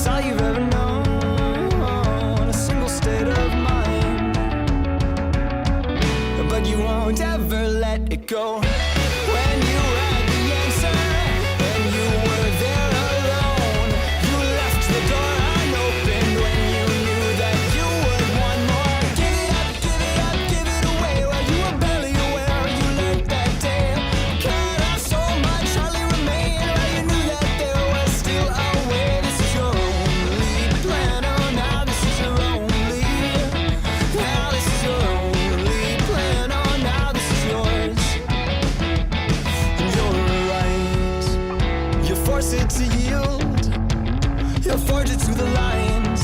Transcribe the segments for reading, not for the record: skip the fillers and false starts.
all you've ever known, a single state of mind. But you won't ever let it go. When you had the answer and you were there alone, you left the door unopened when you knew that you would want more. Give it up, give it up, give it away. While you were barely aware, you learned that day. Cut off so much, hardly remain. While you knew that there was still a way. This is your only plan. Oh, now this is your only. Now this is your only plan. Oh, now this is yours. And you're right. You force it to yield. You forge it to the lines.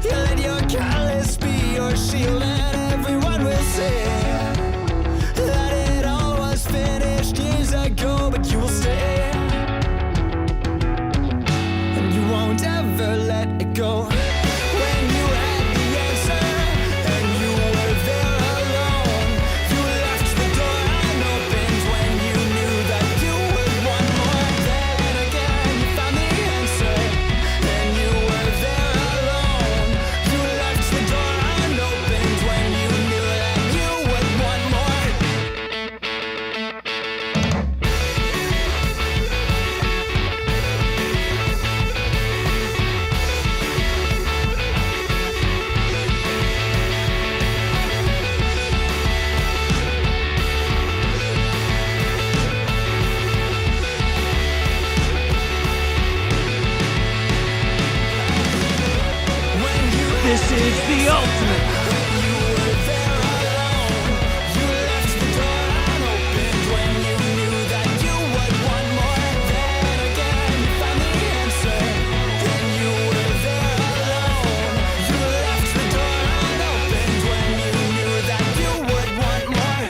You let your callous be your shield, and everyone will say that it all was finished years ago, but you will stay, and you won't ever let it go. When you had the answer and you were there alone, you left the door unopened when you knew that you would want more. Then again you found the answer and you were there alone. You left the door unopened when you knew that you would want more. This is the ultimate. You were there alone. You left the door unopened when you knew that you would want more. Then again you found the answer and you were there alone. You left the door unopened when you knew that you would want more.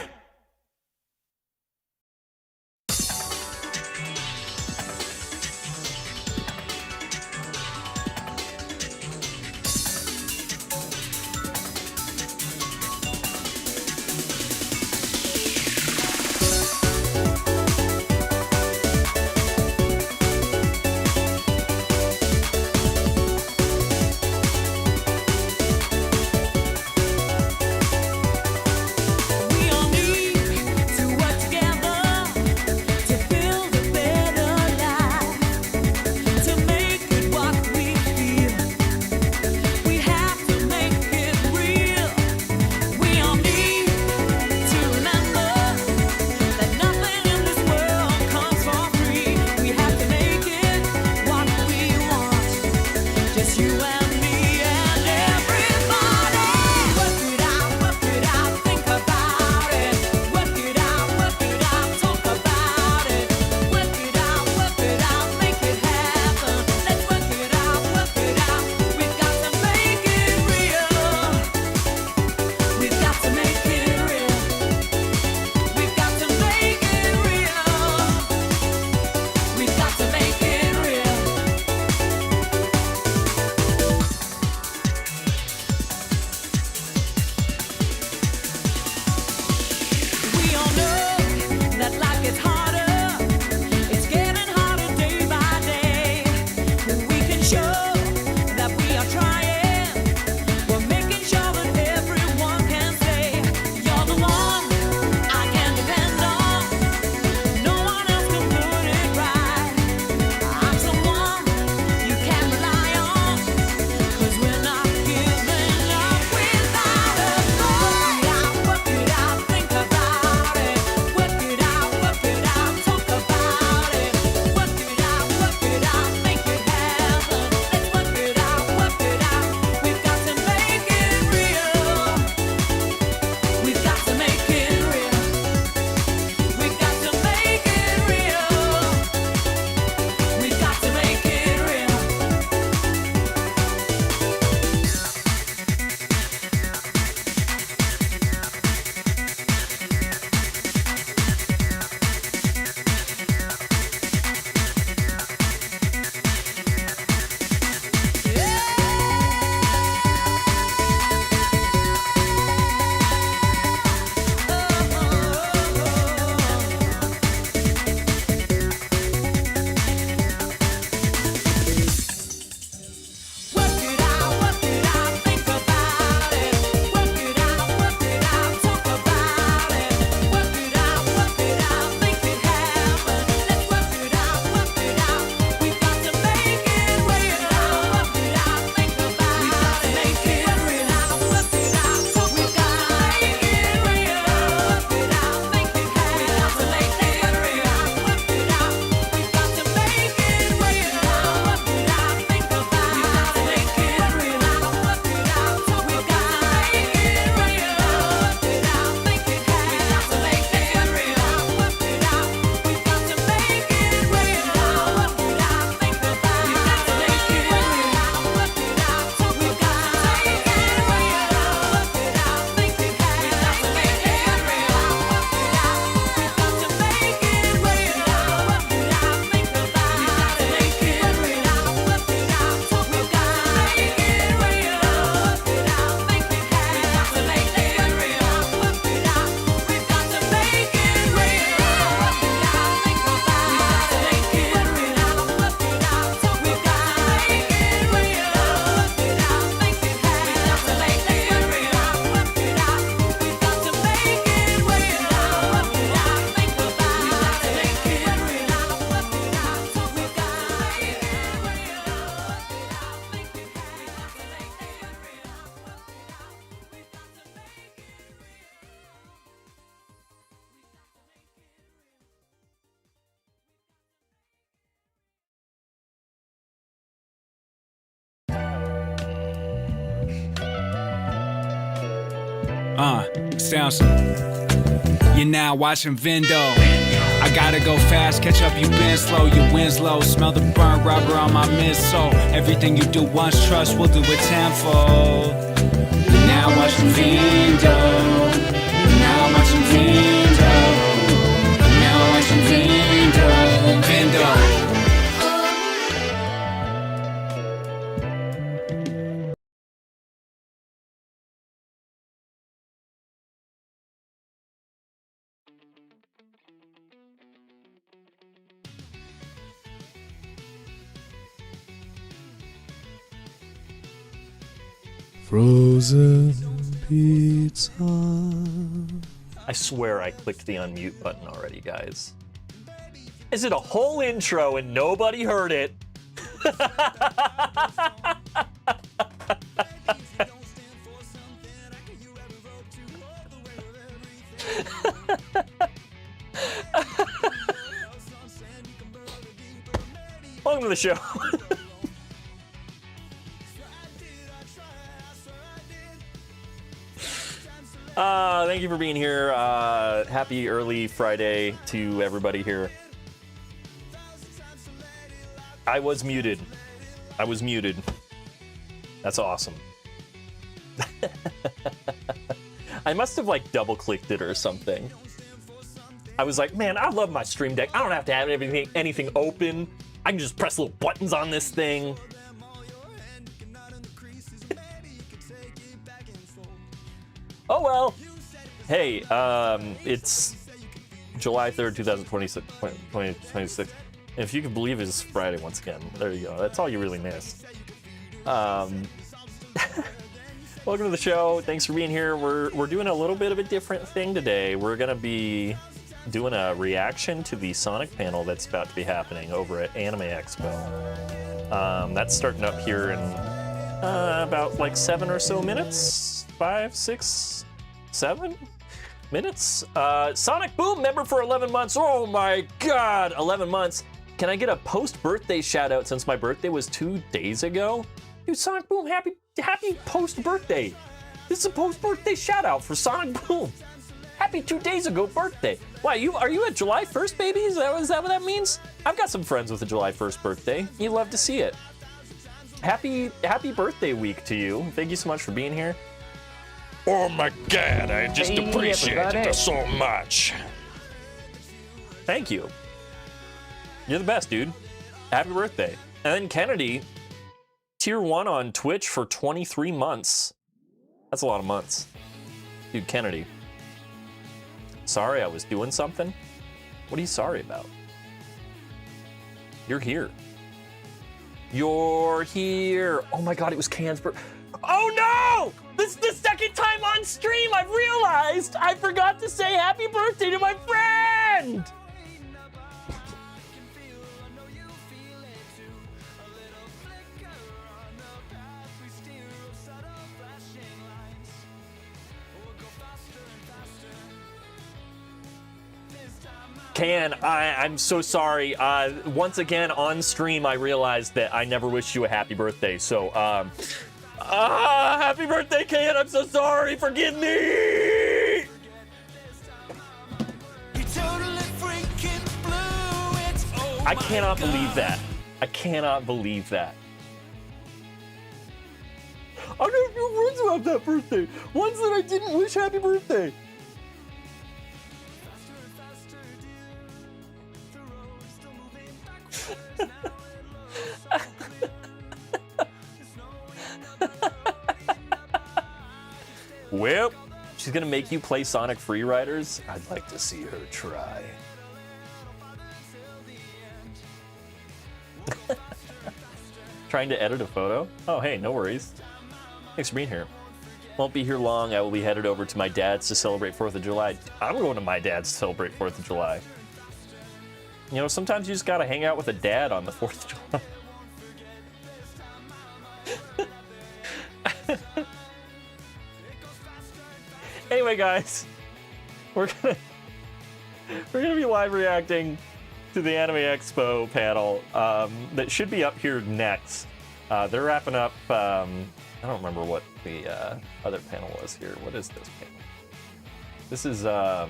We all need to work together to build a better life, to make it what we feel. We have to make it real. We all need to remember that nothing in this world comes for free. We have to make it what we want, just you and me and everybody. Work it out, think about it. Work it out, talk about it. Work it out, make it happen. Let's work it out. We've got to make it real. We've got to make it real. We've got to make it real. We've got to make it real. We all know that life gets harder. It's getting harder day by day. We can show that we are trying. We're making sure that everyone can say, you're the one I can depend on. No one else can put it right. I'm someone you can rely on, 'cause we're not giving up without a fight. Work it out, think about it. Work it out, talk about it. Work it out, make it happen. Let's work it Sounds. You're now watching Vindo. I gotta go fast, catch up, you been slow, your win's low. Smell the burnt rubber on my midsole. Everything you do once, trust, we'll do it tenfold. You're now watching Vindo. You're now watching Vindo. You're now watching Vindo. Vindo. Frozen pizza. I swear I clicked the unmute button already, guys. Is it a whole intro and nobody heard it? Welcome to the show. Thank you for being here. Happy early Friday to everybody here. I was muted. That's awesome. I must have like double clicked it or something. I was like, man, I love my Stream Deck. I don't have to have anything open. I can just press little buttons on this thing. Oh well. Hey, it's July 3rd, 2026. And if you can believe it, it's Friday once again. There you go. That's all you really missed. Welcome to the show. Thanks for being here. We're doing a little bit of a different thing today. We're gonna be doing a reaction to the Sonic panel that's about to be happening over at Anime Expo. That's starting up here in about like 7 or so minutes. 5, 6, 7 minutes. Sonic Boom member for 11 months. Oh my god, 11 months. Can I get a post-birthday shout out since my birthday was 2 days ago? Dude, Sonic Boom, happy post-birthday. This is a post-birthday shout out for Sonic Boom. Happy 2 days ago birthday. Wow, are you a July 1st baby? Is that what that means? I've got some friends with a July 1st birthday. You love to see it. Happy birthday week to you. Thank you so much for being here. Oh my god, I just appreciate it so much. Thank you. You're the best, dude. Happy birthday. And then Kennedy, tier 1 on Twitch for 23 months. That's a lot of months. Dude, Kennedy. Sorry I was doing something? What are you sorry about? You're here. You're here. Oh my god, it was Can's birthday. Oh no! This is the second time on stream I've realized I forgot to say happy birthday to my friend! Can, I'm so sorry. Once again on stream I realized that I never wished you a happy birthday, so happy birthday, Can. I'm so sorry. Forgive me. I cannot believe that. I cannot believe that. I know a few words about that birthday. Ones that I didn't wish happy birthday. Well, she's gonna make you play Sonic Freeriders. I'd like to see her try. Trying to edit a photo? Oh, hey, no worries. Thanks for being here. Won't be here long. I will be headed over to my dad's to celebrate 4th of July. I'm going to my dad's to celebrate 4th of July. You know, sometimes you just gotta hang out with a dad on the 4th of July. Anyway, guys, we're gonna be live reacting to the Anime Expo panel that should be up here next. They're wrapping up. I don't remember what the other panel was here. What is this panel? This is what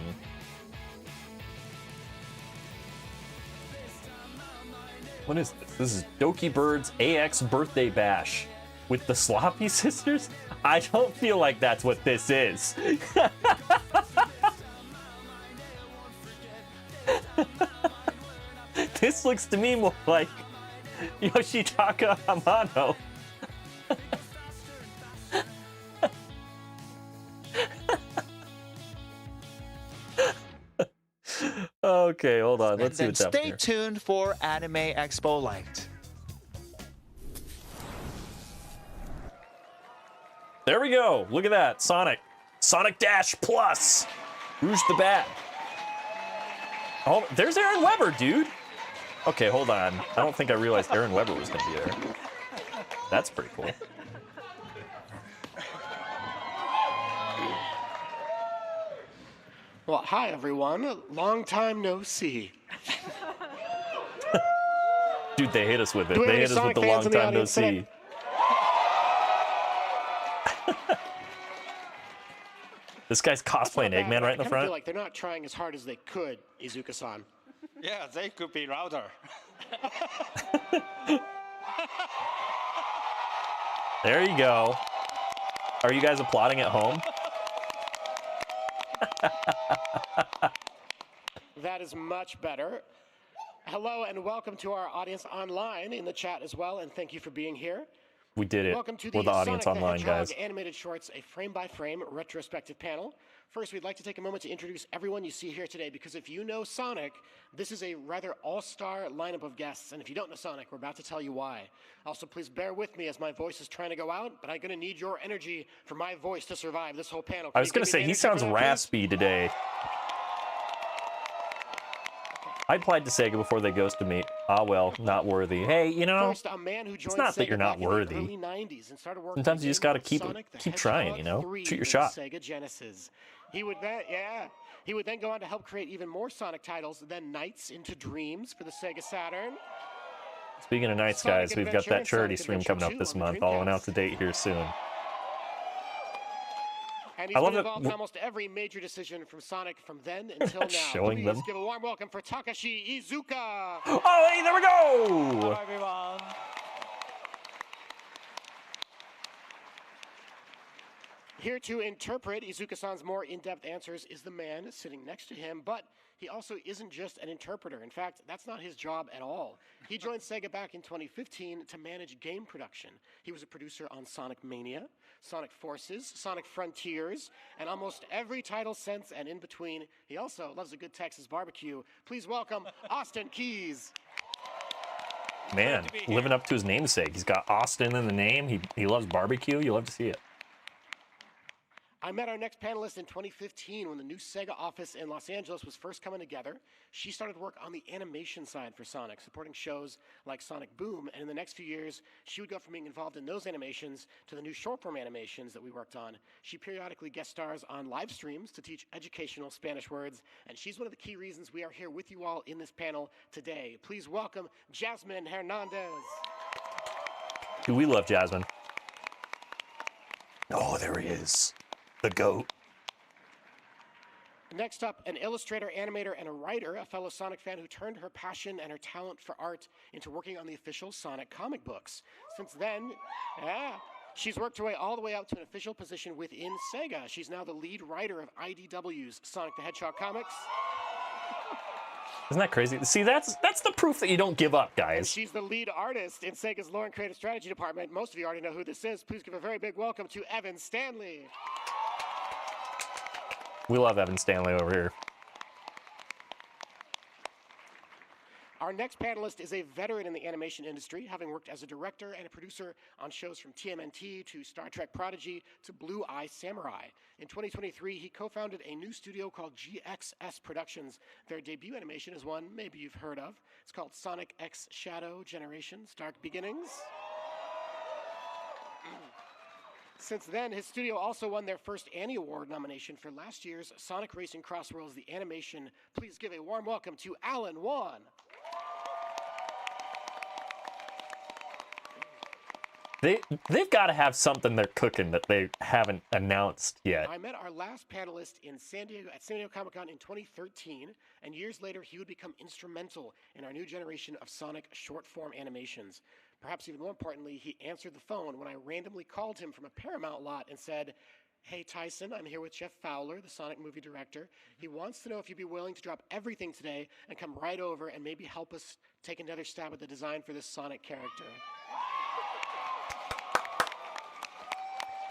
is this? This is Doki Bird's AX Birthday Bash with the Sloppy Sisters? I don't feel like that's what this is. This looks to me more like Yoshitaka Hamano. Okay, hold on. Let's see And what's then up stay here. tuned for Anime Expo Light. There we go. Look at that. Sonic. Sonic Dash Plus. Rouge the Bat. Oh, there's Aaron Weber, dude. Okay, hold on. I don't think I realized Aaron Weber was going to be there. That's pretty cool. Well, hi everyone. Long time no see. Dude, they hit us with it. Do we have They any hit us with Sonic the fans long in the time no audience today? see. This guy's cosplaying Not bad, Eggman but right in the I kinda front. feel like they're not trying as hard as they could, Izuka-san. Yeah, they could be louder. There you go. Are you guys applauding at home? That is much better. Hello and welcome to our audience online in the chat as well, and thank you for being here. We did it. Welcome to We're the the audience Sonic the online, Hedgehog guys. animated shorts, a frame-by-frame retrospective panel. First, we'd like to take a moment to introduce everyone you see here today, because if you know Sonic, this is a rather all-star lineup of guests, and if you don't know Sonic, we're about to tell you why. Also, please bear with me as my voice is trying to go out, but I'm going to need your energy for my voice to survive this whole panel. I was going to say, he sounds raspy today. I applied to Sega before they ghosted me. Ah, well, not worthy. Hey, you know, First, a man who joined not that Sega you're not back in the worthy. early 90s and started working Sometimes on you just games gotta like keep Sonic the keep trying, Hedgehog you know? 3 Shoot your for shot. the Sega Genesis. He would then go on to help create even more Sonic titles, then Nights into Dreams for the Sega Saturn. Speaking of nights, Sonic guys, we've got Adventure that and charity Sonic stream Adventure coming up 2 this on the month. Following out Dreamcast. the date here soon. And I he's love been it. involved in almost every major decision from Sonic from then until now. Showing Please them. give a warm welcome for Takashi Iizuka. Oh, hey, there we go! Hello, everyone. Here to interpret Izuka-san's more in-depth answers is the man sitting next to him, but he also isn't just an interpreter. In fact, that's not his job at all. He joined Sega back in 2015 to manage game production. He was a producer on Sonic Mania, Sonic Forces, Sonic Frontiers, and almost every title since and in between. He also loves a good Texas barbecue. Please welcome Austin Keys. Man, living up to his namesake. He's got Austin in the name. He loves barbecue. You love to see it. I met our next panelist in 2015 when the new Sega office in Los Angeles was first coming together. She started work on the animation side for Sonic, supporting shows like Sonic Boom, and in the next few years, she would go from being involved in those animations to the new short-form animations that we worked on. She periodically guest stars on live streams to teach educational Spanish words, and she's one of the key reasons we are here with you all in this panel today. Please welcome Jasmine Hernandez. Dude, we love Jasmine. Oh, there he is. The GOAT. Next up, an illustrator, animator, and a writer, a fellow Sonic fan who turned her passion and her talent for art into working on the official Sonic comic books. Since then, she's worked her way all the way up to an official position within Sega. She's now the lead writer of IDW's Sonic the Hedgehog comics. Isn't that crazy? See, that's the proof that you don't give up, guys. She's the lead artist in Sega's lore and creative strategy department. Most of you already know who this is. Please give a very big welcome to Evan Stanley. We love Evan Stanley over here. Our next panelist is a veteran in the animation industry, having worked as a director and a producer on shows from TMNT to Star Trek Prodigy to Blue Eye Samurai. In 2023, he co-founded a new studio called GXS Productions. Their debut animation is one maybe you've heard of. It's called Sonic X Shadow Generations Dark Beginnings. Since then, his studio also won their first Annie Award nomination for last year's Sonic Racing Crossworlds, the animation. Please give a warm welcome to Alan Wan. They've got to have something they're cooking that they haven't announced yet. I met our last panelist in San Diego at San Diego Comic-Con in 2013, and years later he would become instrumental in our new generation of Sonic short-form animations. Perhaps even more importantly, he answered the phone when I randomly called him from a Paramount lot and said, "Hey Tyson, I'm here with Jeff Fowler, the Sonic movie director. He wants to know if you'd be willing to drop everything today and come right over and maybe help us take another stab at the design for this Sonic character."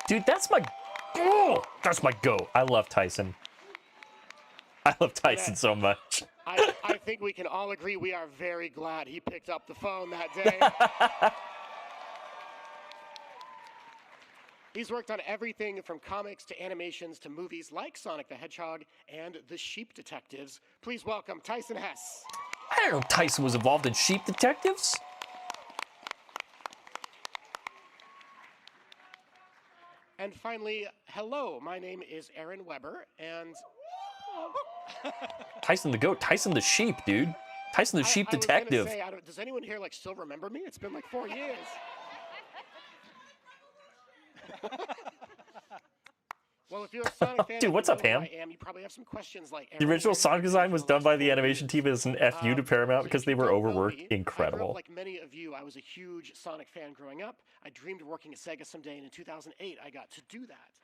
Dude, that's my go. I love Tyson. I love Tyson so much. I think we can all agree we are very glad he picked up the phone that day. He's worked on everything from comics to animations to movies like Sonic the Hedgehog and The Sheep Detectives. Please welcome Tyson Hess. I didn't know Tyson was involved in Sheep Detectives. And finally, hello, my name is Aaron Weber, and Tyson the goat. Tyson the sheep, dude. Tyson the sheep I was detective. gonna say, does anyone here like still remember me? It's been like 4 years. Well, if you're a Sonic fan, Dude, what's up, Ham? you probably have some questions like The original Sonic design was done by the animation team as an FU to Paramount because they were overworked. I grew up Incredible. like many of you, I was a huge Sonic fan growing up. I dreamed of working at Sega someday, and in 2008, I got to do that.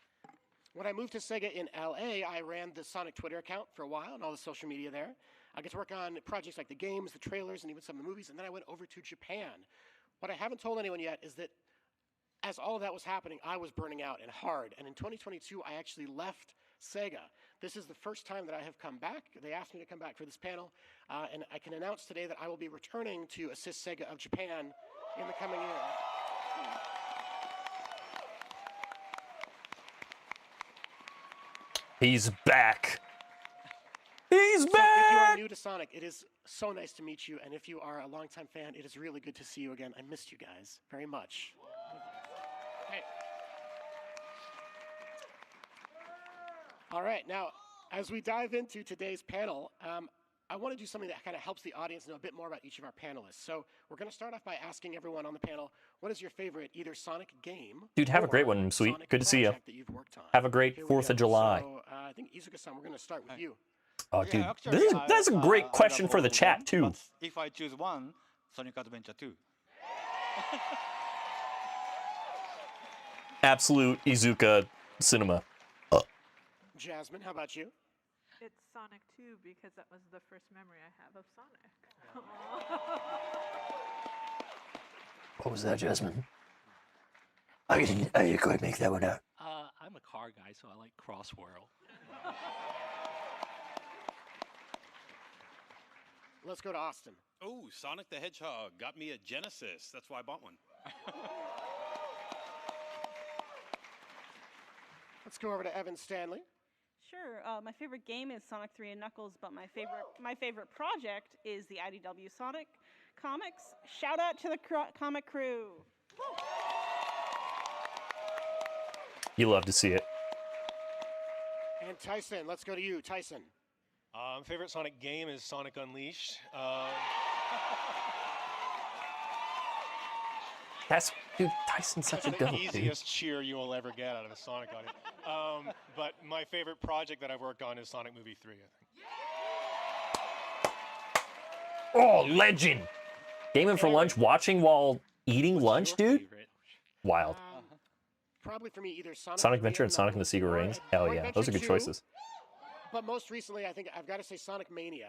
When I moved to Sega in LA, I ran the Sonic Twitter account for a while and all the social media there. I got to work on projects like the games, the trailers, and even some of the movies, and then I went over to Japan. What I haven't told anyone yet is that as all of that was happening, I was burning out and hard. And in 2022, I actually left Sega. This is the first time that I have come back. They asked me to come back for this panel. And I can announce today that I will be returning to assist Sega of Japan in the coming year. He's back. He's So if you are back. new to Sonic, it is so nice to meet you. And if you are a longtime fan, it is really good to see you again. I missed you guys very much. Hey. All right, now, as we dive into today's panel, I want to do something that kind of helps the audience know a bit more about each of our panelists. So we're going to start off by asking everyone on the panel, what is your favorite either Sonic game? Dude, have a great or one, Sweet. Sonic Good to see you. project that you've worked on? Have a great Here we 4th of go. July. So, I think Izuka-san, we're going to start with you. Oh, Yeah, dude, actually, that's a great I question love for the all of chat, them, too. but if I choose one, Sonic Adventure 2. Absolute Izuka cinema. Jasmine, how about you? It's Sonic 2 because that was the first memory I have of Sonic. What was that, Jasmine? I didn't quite make that one out. I'm a car guy, so I like Crossworld. Let's go to Austin. Oh, Sonic the Hedgehog got me a Genesis. That's why I bought one. Let's go over to Evan Stanley. Sure. My favorite game is Sonic 3 and Knuckles, but my favorite project is the IDW Sonic comics. Shout out to the comic crew. You love to see it. And Tyson, let's go to you. Tyson. My favorite Sonic game is Sonic Unleashed. Dude, Tyson's such a the goat, dude. easiest cheer you will ever get out of a Sonic audience. But my favorite project that I've worked on is Sonic Movie 3, I think. Oh, legend! Gaming for lunch, watching while eating lunch, dude? Wild. Probably for me, either Sonic Adventure and Sonic and the Secret Rings? Hell yeah, those are good choices. But most recently, I think I've got to say Sonic Mania.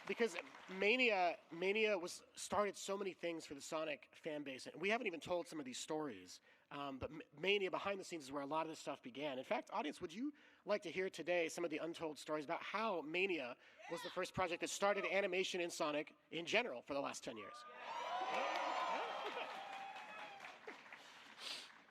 Because Mania started so many things for the Sonic fan base, and we haven't even told some of these stories. But Mania behind the scenes is where a lot of this stuff began. In fact, audience, would you like to hear today some of the untold stories about how Mania was the first project that started animation in Sonic in general for the last 10 years?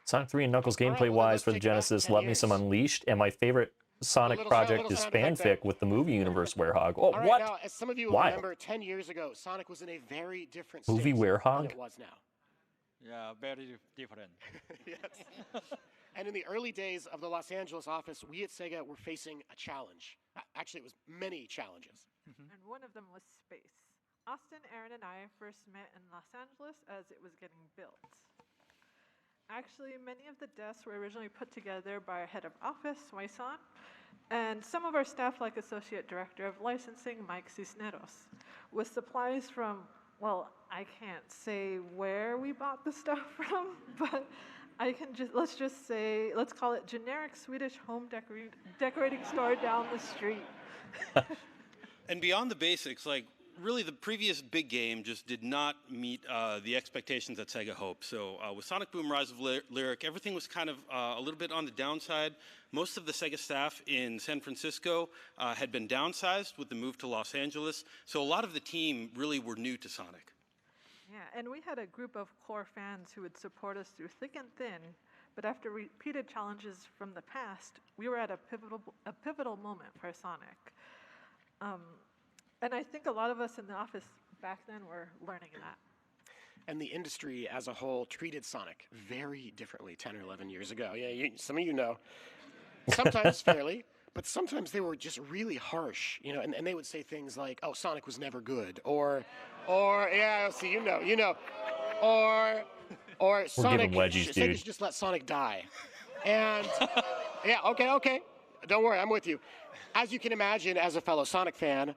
Sonic 3 and Knuckles gameplay-wise for the Genesis, love me some Unleashed, and my favorite Sonic project is fanfic with the movie universe Werehog. Oh, All right, what? now, as some of you will Wild. remember, 10 years ago, Sonic was in a very different Movie state Werehog? than it was now. Yeah, very different. Yes. And in the early days of the Los Angeles office, we at Sega were facing a challenge. Actually, it was many challenges. And one of them was space. Austin, Aaron, and I first met in Los Angeles as it was getting built. Actually, many of the desks were originally put together by our head of office, Waisan, and some of our staff, like Associate Director of Licensing, Mike Cisneros, with supplies from, well, I can't say where we bought the stuff from, but let's call it generic Swedish home decorating store down the street. And beyond the basics, like really the previous big game just did not meet the expectations that Sega hoped. So with Sonic Boom Rise of Lyric, everything was kind of a little bit on the downside. Most of the Sega staff in San Francisco had been downsized with the move to Los Angeles. So a lot of the team really were new to Sonic. Yeah, and we had a group of core fans who would support us through thick and thin, but after repeated challenges from the past, we were at a pivotal moment for Sonic. And I think a lot of us in the office back then were learning that. And the industry as a whole treated Sonic very differently 10 or 11 years ago. Yeah, some of you know. Sometimes fairly, but sometimes they were just really harsh, you know, and they would say things like, oh, Sonic was never good, or yeah, see, you know, or Sonic, Sega should just let Sonic die. And, yeah, okay, don't worry, I'm with you. As you can imagine, as a fellow Sonic fan,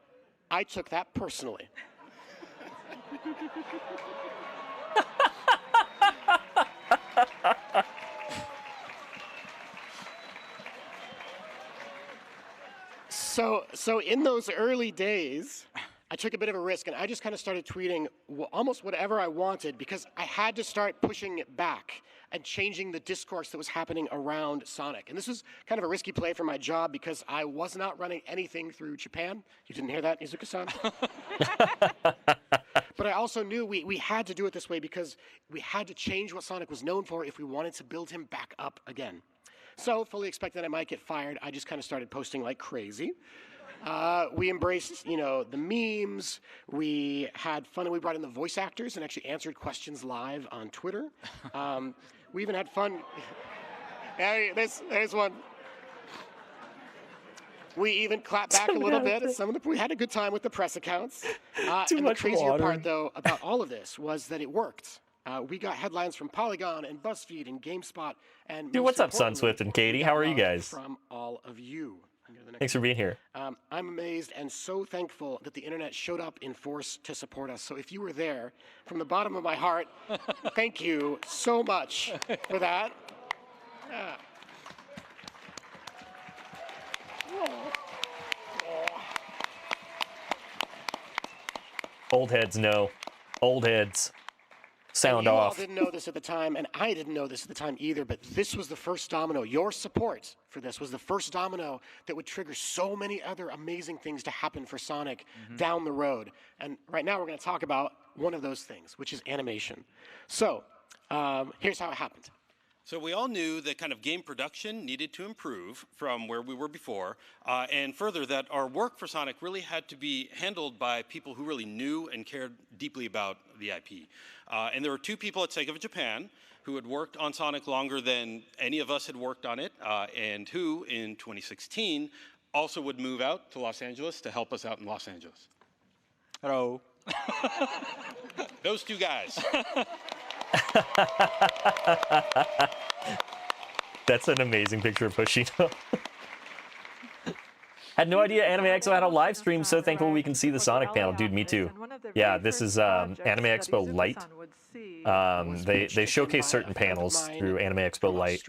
I took that personally. So in those early days, I took a bit of a risk, and I just kind of started tweeting almost whatever I wanted because I had to start pushing it back and changing the discourse that was happening around Sonic. And this was kind of a risky play for my job because I was not running anything through Japan. You didn't hear that, Izuka-san? But I also knew we had to do it this way because we had to change what Sonic was known for if we wanted to build him back up again. So, fully expecting I might get fired, I just kind of started posting like crazy. We embraced, you know, the memes. We had fun, and we brought in the voice actors and actually answered questions live on Twitter. We even had fun. There's one. We even clapped back a little bit at some of the. We had a good time with the press accounts. And the crazier part, though, about all of this was that it worked. We got headlines from Polygon and BuzzFeed and GameSpot and. Dude, what's up, Sunswift and Katie? How are you guys? From all of you. Thanks for being here. I'm amazed and so thankful that the internet showed up in force to support us. So if you were there, from the bottom of my heart, thank you so much for that. Yeah. Old heads know. Old heads. Sound off. You all didn't know this at the time, and I didn't know this at the time either, but this was the first domino. Your support for this was the first domino that would trigger so many other amazing things to happen for Sonic down the road. And right now we're going to talk about one of those things, which is animation. So here's how it happened. So we all knew that kind of game production needed to improve from where we were before, and further that our work for Sonic really had to be handled by people who really knew and cared deeply about the IP. And there were two people at Sega of Japan who had worked on Sonic longer than any of us had worked on it, and who, in 2016, also would move out to Los Angeles to help us out in Los Angeles. Hello. Those two guys. That's an amazing picture of Hoshino. Had no idea Anime Expo had a live stream. So thankful we can see the Sonic panel. Dude, me too. Yeah, this is Anime Expo Lite. They showcase certain panels through Anime Expo Lite,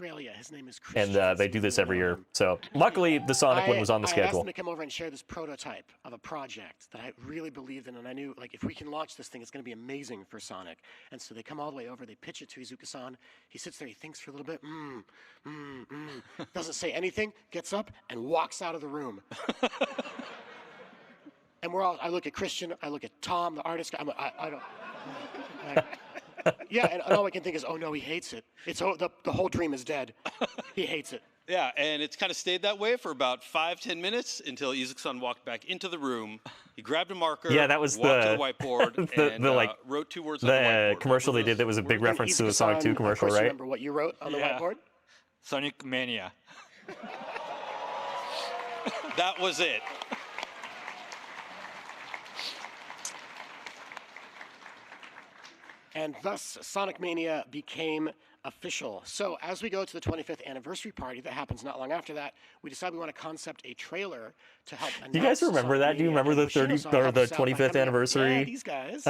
and they do this every year. So luckily, the Sonic one was on the I asked schedule. them to come over and share this prototype of a project that I really believed in, and I knew, like, if we can launch this thing, it's going to be amazing for Sonic. And so they come all the way over, they pitch it to Izuka-san. He sits there, he thinks for a little bit, doesn't say anything, gets up, and walks out of the room. And I look at Christian, I look at Tom, the artist. Yeah, and all I can think is, oh no, he hates it. The whole dream is dead. He hates it. Yeah, and it's kind of stayed that way for about 5-10 minutes until Izuka-san walked back into the room. He grabbed a marker, Yeah, that was walked the to the whiteboard, and wrote 2 words on the whiteboard. Commercial they did that was a big reference to the Sonic 2 commercial, Of course, right? Remember what you wrote on the whiteboard? Sonic Mania. That was it. And thus, Sonic Mania became official. So as we go to the 25th anniversary party that happens not long after that, we decided we want to concept a trailer to help announce Do you guys remember Sonic that? Do you Mania, remember and the 30 Hoshino-san or helped the us out by 25th coming up with- anniversary yeah, these guys.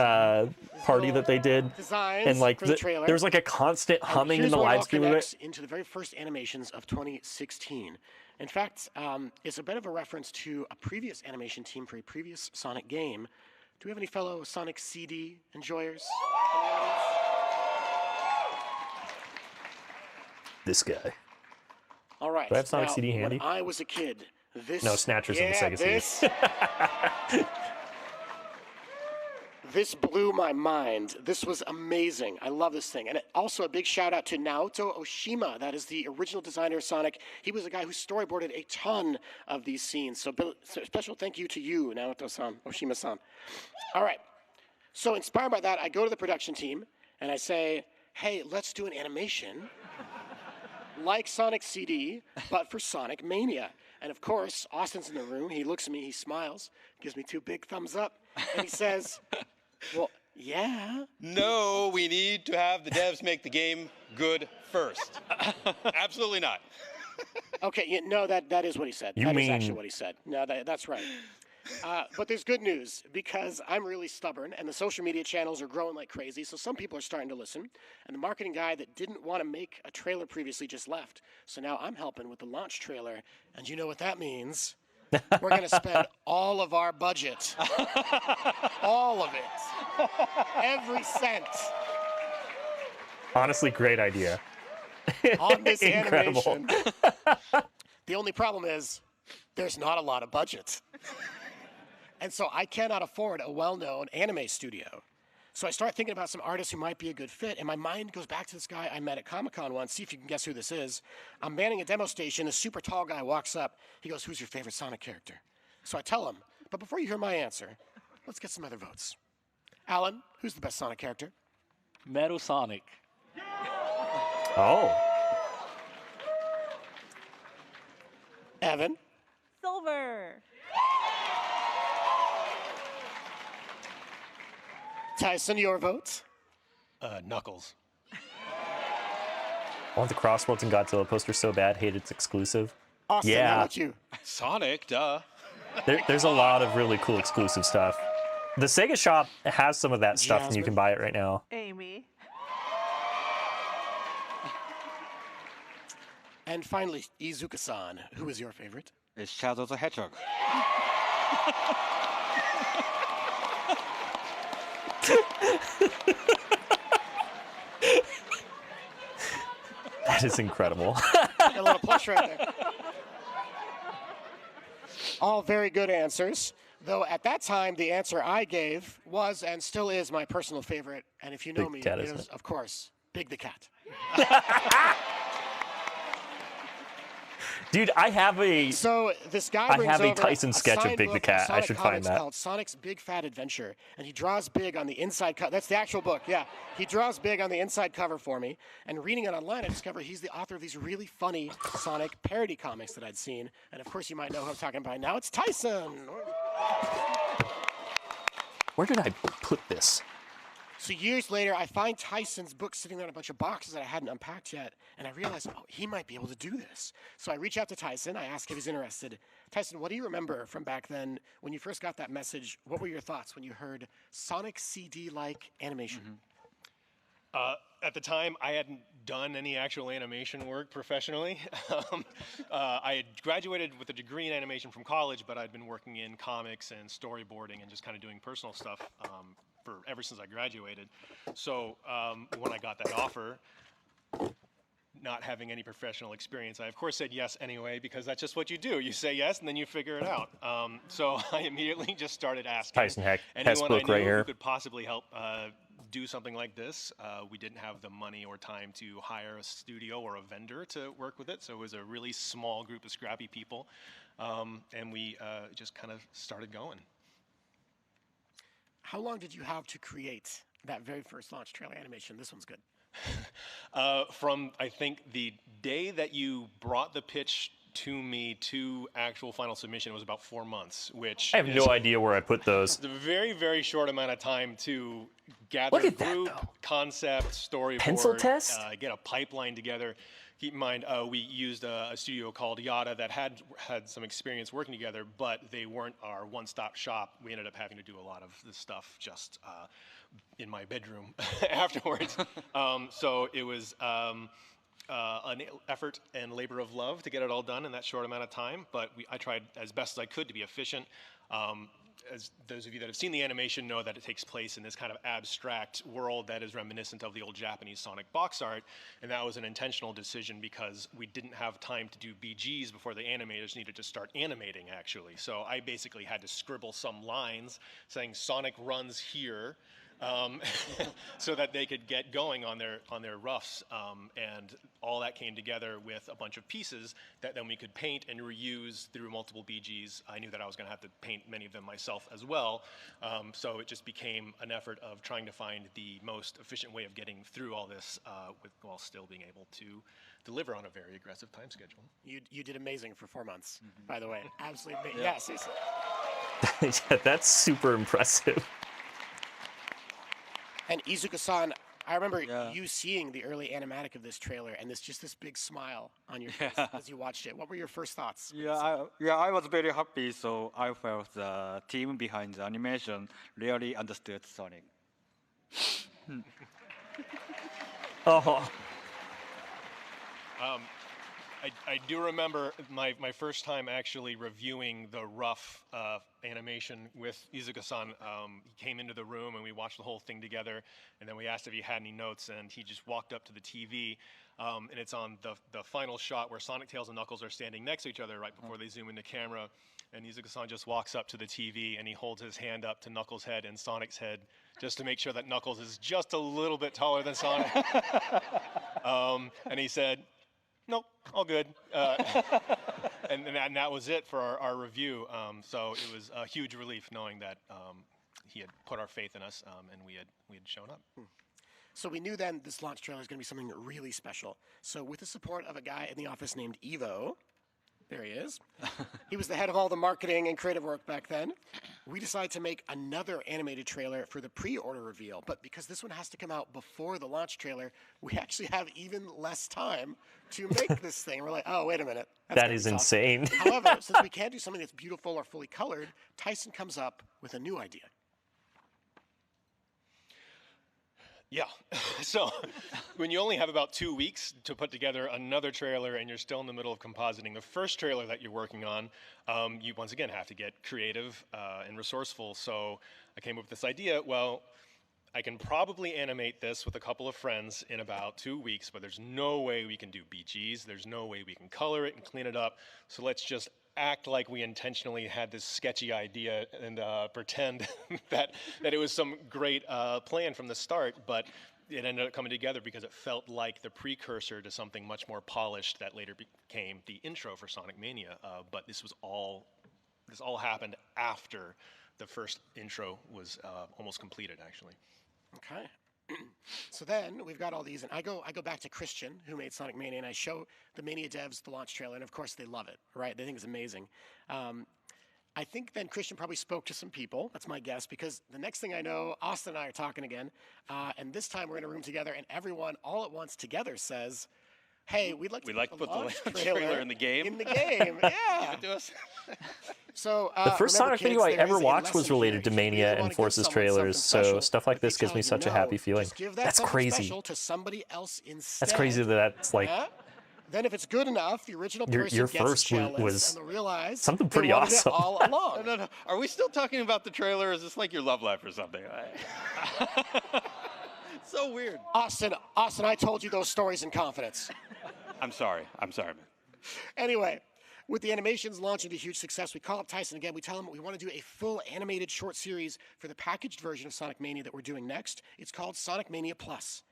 party that they did? Designs And like for the trailer. there was like a constant And humming in here's the where it all live stream of connects it. into the very first animations of 2016. In fact, it's a bit of a reference to a previous animation team for a previous Sonic game. Do we have any fellow Sonic CD enjoyers? This guy. All right. Do I have Sonic now, CD handy? When I was a kid, this... No, Snatchers and the Sega CD. This blew my mind. This was amazing. I love this thing. And also a big shout out to Naoto Oshima. That is the original designer of Sonic. He was the guy who storyboarded a ton of these scenes. So special thank you to you, Naoto-san, Oshima-san. All right. So inspired by that, I go to the production team and I say, hey, let's do an animation like Sonic CD, but for Sonic Mania. And of course, Austin's in the room. He looks at me, he smiles, gives me 2 big thumbs up, and he says, well, yeah. No, we need to have the devs make the game good first. Absolutely not. Okay, yeah, no, that is what he said. You That is mean- actually what he said. No, that's right. But there's good news because I'm really stubborn and the social media channels are growing like crazy. So some people are starting to listen. And the marketing guy that didn't want to make a trailer previously just left. So now I'm helping with the launch trailer. And you know what that means? We're going to spend all of our budget. All of it. Every cent. Honestly, great idea. On this Incredible. animation. The only problem is there's not a lot of budget. And so I cannot afford a well-known anime studio. So I start thinking about some artists who might be a good fit, and my mind goes back to this guy I met at Comic-Con once. See if you can guess who this is. I'm manning a demo station. A super tall guy walks up. He goes, who's your favorite Sonic character? So I tell him, but before you hear my answer, let's get some other votes. Alan, who's the best Sonic character? Metal Sonic. Oh. Evan? Silver. Tyson, your vote? Knuckles. I want the Crossworlds and Godzilla poster so bad, hate it's exclusive. Austin, how Yeah. about you? Sonic, duh. There's a lot of really cool exclusive stuff. The Sega shop has some of that stuff, and you can Jasmine? buy it right now. Amy. And finally, Izuka-san, who is your favorite? It's Shadow the Hedgehog. That is incredible. Got a little plush right there. All very good answers. Though at that time, the answer I gave was and still is my personal favorite. And if you know Big me, Cat, it isn't is, it? of course, Big the Cat. Dude, I have a So this guy I brings have a over Tyson sketch of signed Big the book Cat. I Sonic should find Comics that. called Sonic's Big Fat Adventure, and he draws big on the inside cover. That's the actual book, yeah. He draws big on the inside cover for me, and reading it online, I discovered he's the author of these really funny Sonic parody comics that I'd seen. And of course, you might know who I'm talking about now. It's Tyson. Where did I put this? So years later, I find Tyson's book sitting there in a bunch of boxes that I hadn't unpacked yet, and I realize, oh, he might be able to do this. So I reach out to Tyson. I ask if he's interested. Tyson, what do you remember from back then when you first got that message? What were your thoughts when you heard Sonic CD-like animation? At the time, I hadn't done any actual animation work professionally. I had graduated with a degree in animation from college, but I'd been working in comics and storyboarding and just kind of doing personal stuff ever since I graduated. So when I got that offer, not having any professional experience, I of course said yes anyway, because that's just what you do. You say yes and then you figure it out. So I immediately just started asking Tyson Heck, anyone Hess I book knew right here. who could possibly help do something like this. We didn't have the money or time to hire a studio or a vendor to work with it, so it was a really small group of scrappy people, and we just kind of started going. How long did you have to create that very first launch trailer animation? This one's good. From, I think, the day that you brought the pitch to me to actual final submission was about 4 months, which I have no idea where I put those. It's a very, very short amount of time to gather Look at that, group, though. concept, storyboard, Pencil test? Get a pipeline together. Keep in mind, we used a studio called Yada that had some experience working together, but they weren't our one-stop shop. We ended up having to do a lot of this stuff just in my bedroom afterwards. So it was an effort and labor of love to get it all done in that short amount of time, but I tried as best as I could to be efficient. As those of you that have seen the animation know that it takes place in this kind of abstract world that is reminiscent of the old Japanese Sonic box art, and that was an intentional decision because we didn't have time to do BGs before the animators needed to start animating, actually. So I basically had to scribble some lines saying Sonic runs here, so that they could get going on their roughs, and all that came together with a bunch of pieces that then we could paint and reuse through multiple BGs. I knew that I was going to have to paint many of them myself as well, so it just became an effort of trying to find the most efficient way of getting through all this while still being able to deliver on a very aggressive time schedule. You did amazing for 4 months, by the way. Absolutely. Yes. Yeah, that's super impressive. And Izuka-san, I remember you seeing the early animatic of this trailer, and just this big smile on your face as you watched it. What were your first thoughts? I was very happy. So I felt the team behind the animation really understood Sonic. Oh. I do remember my first time actually reviewing the rough animation with Izuka-san. He came into the room and we watched the whole thing together, and then we asked if he had any notes, and he just walked up to the TV, and it's on the final shot where Sonic, Tails, and Knuckles are standing next to each other right before they zoom in the camera, and Izuka-san just walks up to the TV and he holds his hand up to Knuckles' head and Sonic's head just to make sure that Knuckles is just a little bit taller than Sonic. And he said, "Nope, all good." And that was it for our review. So it was a huge relief knowing that he had put our faith in us, and we had shown up. So we knew then this launch trailer is going to be something really special. So with the support of a guy in the office named Evo, there he is. He was the head of all the marketing and creative work back then. We decided to make another animated trailer for the pre-order reveal. But because this one has to come out before the launch trailer, we actually have even less time to make this thing. We're like, oh, wait a minute. That is insane. However, since we can't do something that's beautiful or fully colored, Tyson comes up with a new idea. Yeah, so when you only have about 2 weeks to put together another trailer and you're still in the middle of compositing the first trailer that you're working on, you once again have to get creative and resourceful. So I came up with this idea, well, I can probably animate this with a couple of friends in about 2 weeks, but there's no way we can do BGs, there's no way we can color it and clean it up, so let's just act like we intentionally had this sketchy idea and pretend that it was some great plan from the start, but it ended up coming together because it felt like the precursor to something much more polished that later became the intro for Sonic Mania. But this all happened after the first intro was almost completed, actually. Okay. So then we've got all these, and I go back to Christian, who made Sonic Mania, and I show the Mania devs the launch trailer, and of course they love it, right? They think it's amazing. I think then Christian probably spoke to some people, that's my guess, because the next thing I know, Austin and I are talking again, and this time we're in a room together, and everyone all at once together says, hey, we'd like to put the launch trailer in the game. In the game, yeah. Give it to us. So the first remember, Sonic video kids, I there ever is a watched was lesson related to here. If you really Mania wanna and give Forces someone trailers, something so special, stuff like if they this gives tell me you such a no, happy feeling. just give that That's something crazy. special to somebody else instead. That's crazy that's like Then if it's good enough, the original person your gets first jealous was and they'll realize something they pretty wanted awesome. it all along. No. Are we still talking about the trailer? Or is this like your love life or something? So weird. Austin, I told you those stories in confidence. I'm sorry, man. Anyway, with the animations launching to huge success, we call up Tyson again. We tell him we want to do a full animated short series for the packaged version of Sonic Mania that we're doing next. It's called Sonic Mania Plus.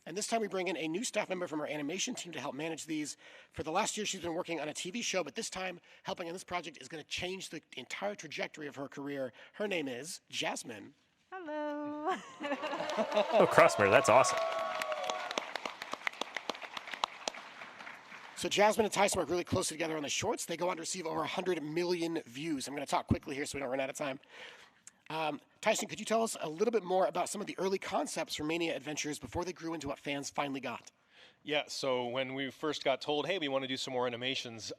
And this time we bring in a new staff member from our animation team to help manage these. For the last year, she's been working on a TV show, but this time, helping on this project is going to change the entire trajectory of her career. Her name is Jasmine. Hello. Oh, Crossmer, that's awesome. So Jasmine and Tyson work really closely together on the shorts. They go on to receive over 100 million views. I'm going to talk quickly here so we don't run out of time. Tyson, could you tell us a little bit more about some of the early concepts for Mania Adventures before they grew into what fans finally got? Yeah, so when we first got told, hey, we want to do some more animations,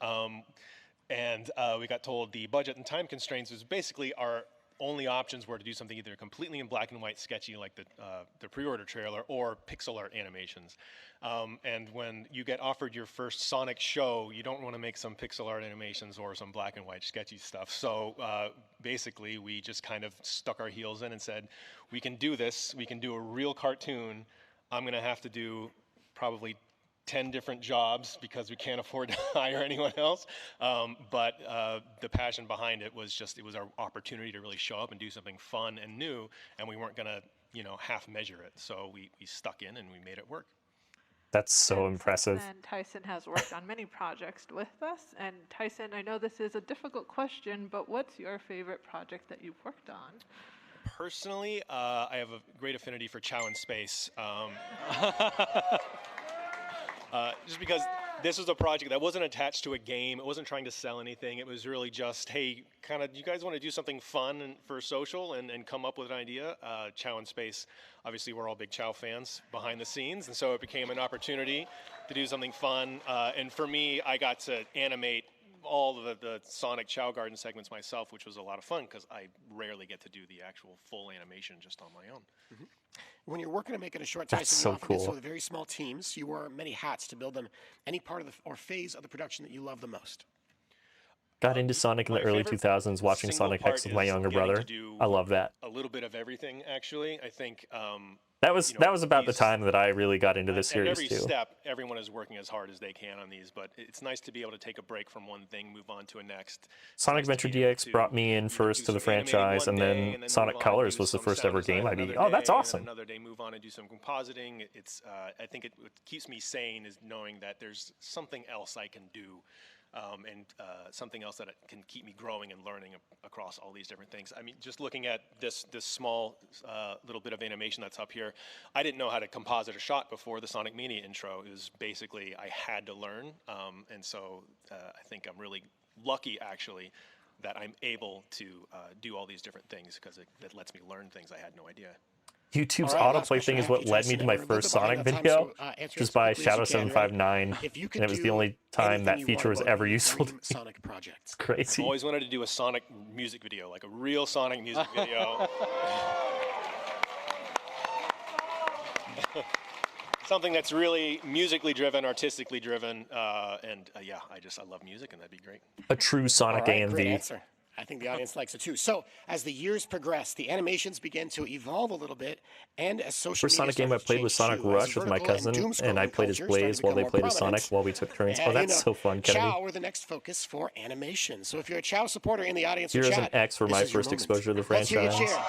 and we got told the budget and time constraints was basically our only options were to do something either completely in black and white sketchy like the pre-order trailer or pixel art animations. And when you get offered your first Sonic show, you don't want to make some pixel art animations or some black and white sketchy stuff. So basically we just kind of stuck our heels in and said, we can do this, we can do a real cartoon. I'm going to have to do probably 10 different jobs because we can't afford to hire anyone else. But the passion behind it was just, it was our opportunity to really show up and do something fun and new, and we weren't gonna, half measure it. So we stuck in and we made it work. That's so impressive. And Tyson has worked on many projects with us. And Tyson, I know this is a difficult question, but what's your favorite project that you've worked on? Personally, I have a great affinity for Chow in Space. Just because this was a project that wasn't attached to a game, it wasn't trying to sell anything, it was really just, hey, kind of, you guys want to do something fun and for social and come up with an idea? Chow in Space, obviously we're all big Chow fans behind the scenes, and so it became an opportunity to do something fun. And for me, I got to animate all of the Sonic Chow Garden segments myself, which was a lot of fun because I rarely get to do the actual full animation just on my own. Mm-hmm. When you're working on making a short, That's Tyson, so you often do so cool. with very small teams. You wear many hats to build them. Any part of or phase of the production that you love the most? Got into Sonic in the early 2000s, watching single Sonic part X with my is younger getting to brother. do I love that. A little bit of everything, actually. I think That was about the time that I really got into this at series every too. step, everyone is working as hard as they can on these, but it's nice to be able to take a break from one thing, move on to a next. Sonic Adventure DX brought me in first to the franchise, and then Sonic Colors was the first ever game I beat. Oh, that's awesome. Another day, move on and do some compositing. It's I think what keeps me sane is knowing that there's something else I can do. And something else that can keep me growing and learning across all these different things. I mean, just looking at this small little bit of animation that's up here, I didn't know how to composite a shot before the Sonic Mania intro. It was basically, I had to learn, and so I think I'm really lucky, actually, that I'm able to do all these different things because it lets me learn things I had no idea. YouTube's All right, last autoplay question thing I is have what for you, led me Tyson, to my and we're first about to Sonic run out of time, video, so, answer just as by quickly as you can, right? Shadow759, If you and could it was the do only time anything that you feature was wanted, what ever would be useful your to me. dream Sonic project? It's crazy. I've always wanted to do a Sonic music video, like a real Sonic music video. Something that's really musically driven, artistically driven, and yeah, I love music, and that'd be great. A true Sonic All right, AMV. great answer. I think the audience likes it too. So, as the years progress, the animations began to evolve a little bit, and as social First media Sonic game I started to played was change Sonic too, as Rush with my vertical cousin, doom and I scrolling played as culture started Blaze to while they become played more as Sonic prominent. while we took turns. And, Oh, that's so fun, Kennedy. Chow were the next focus for animation. So if you're a Chow supporter in the audience or Zeros chat, and X were this my is your first moment. exposure to the Let's hear you franchise. cheer.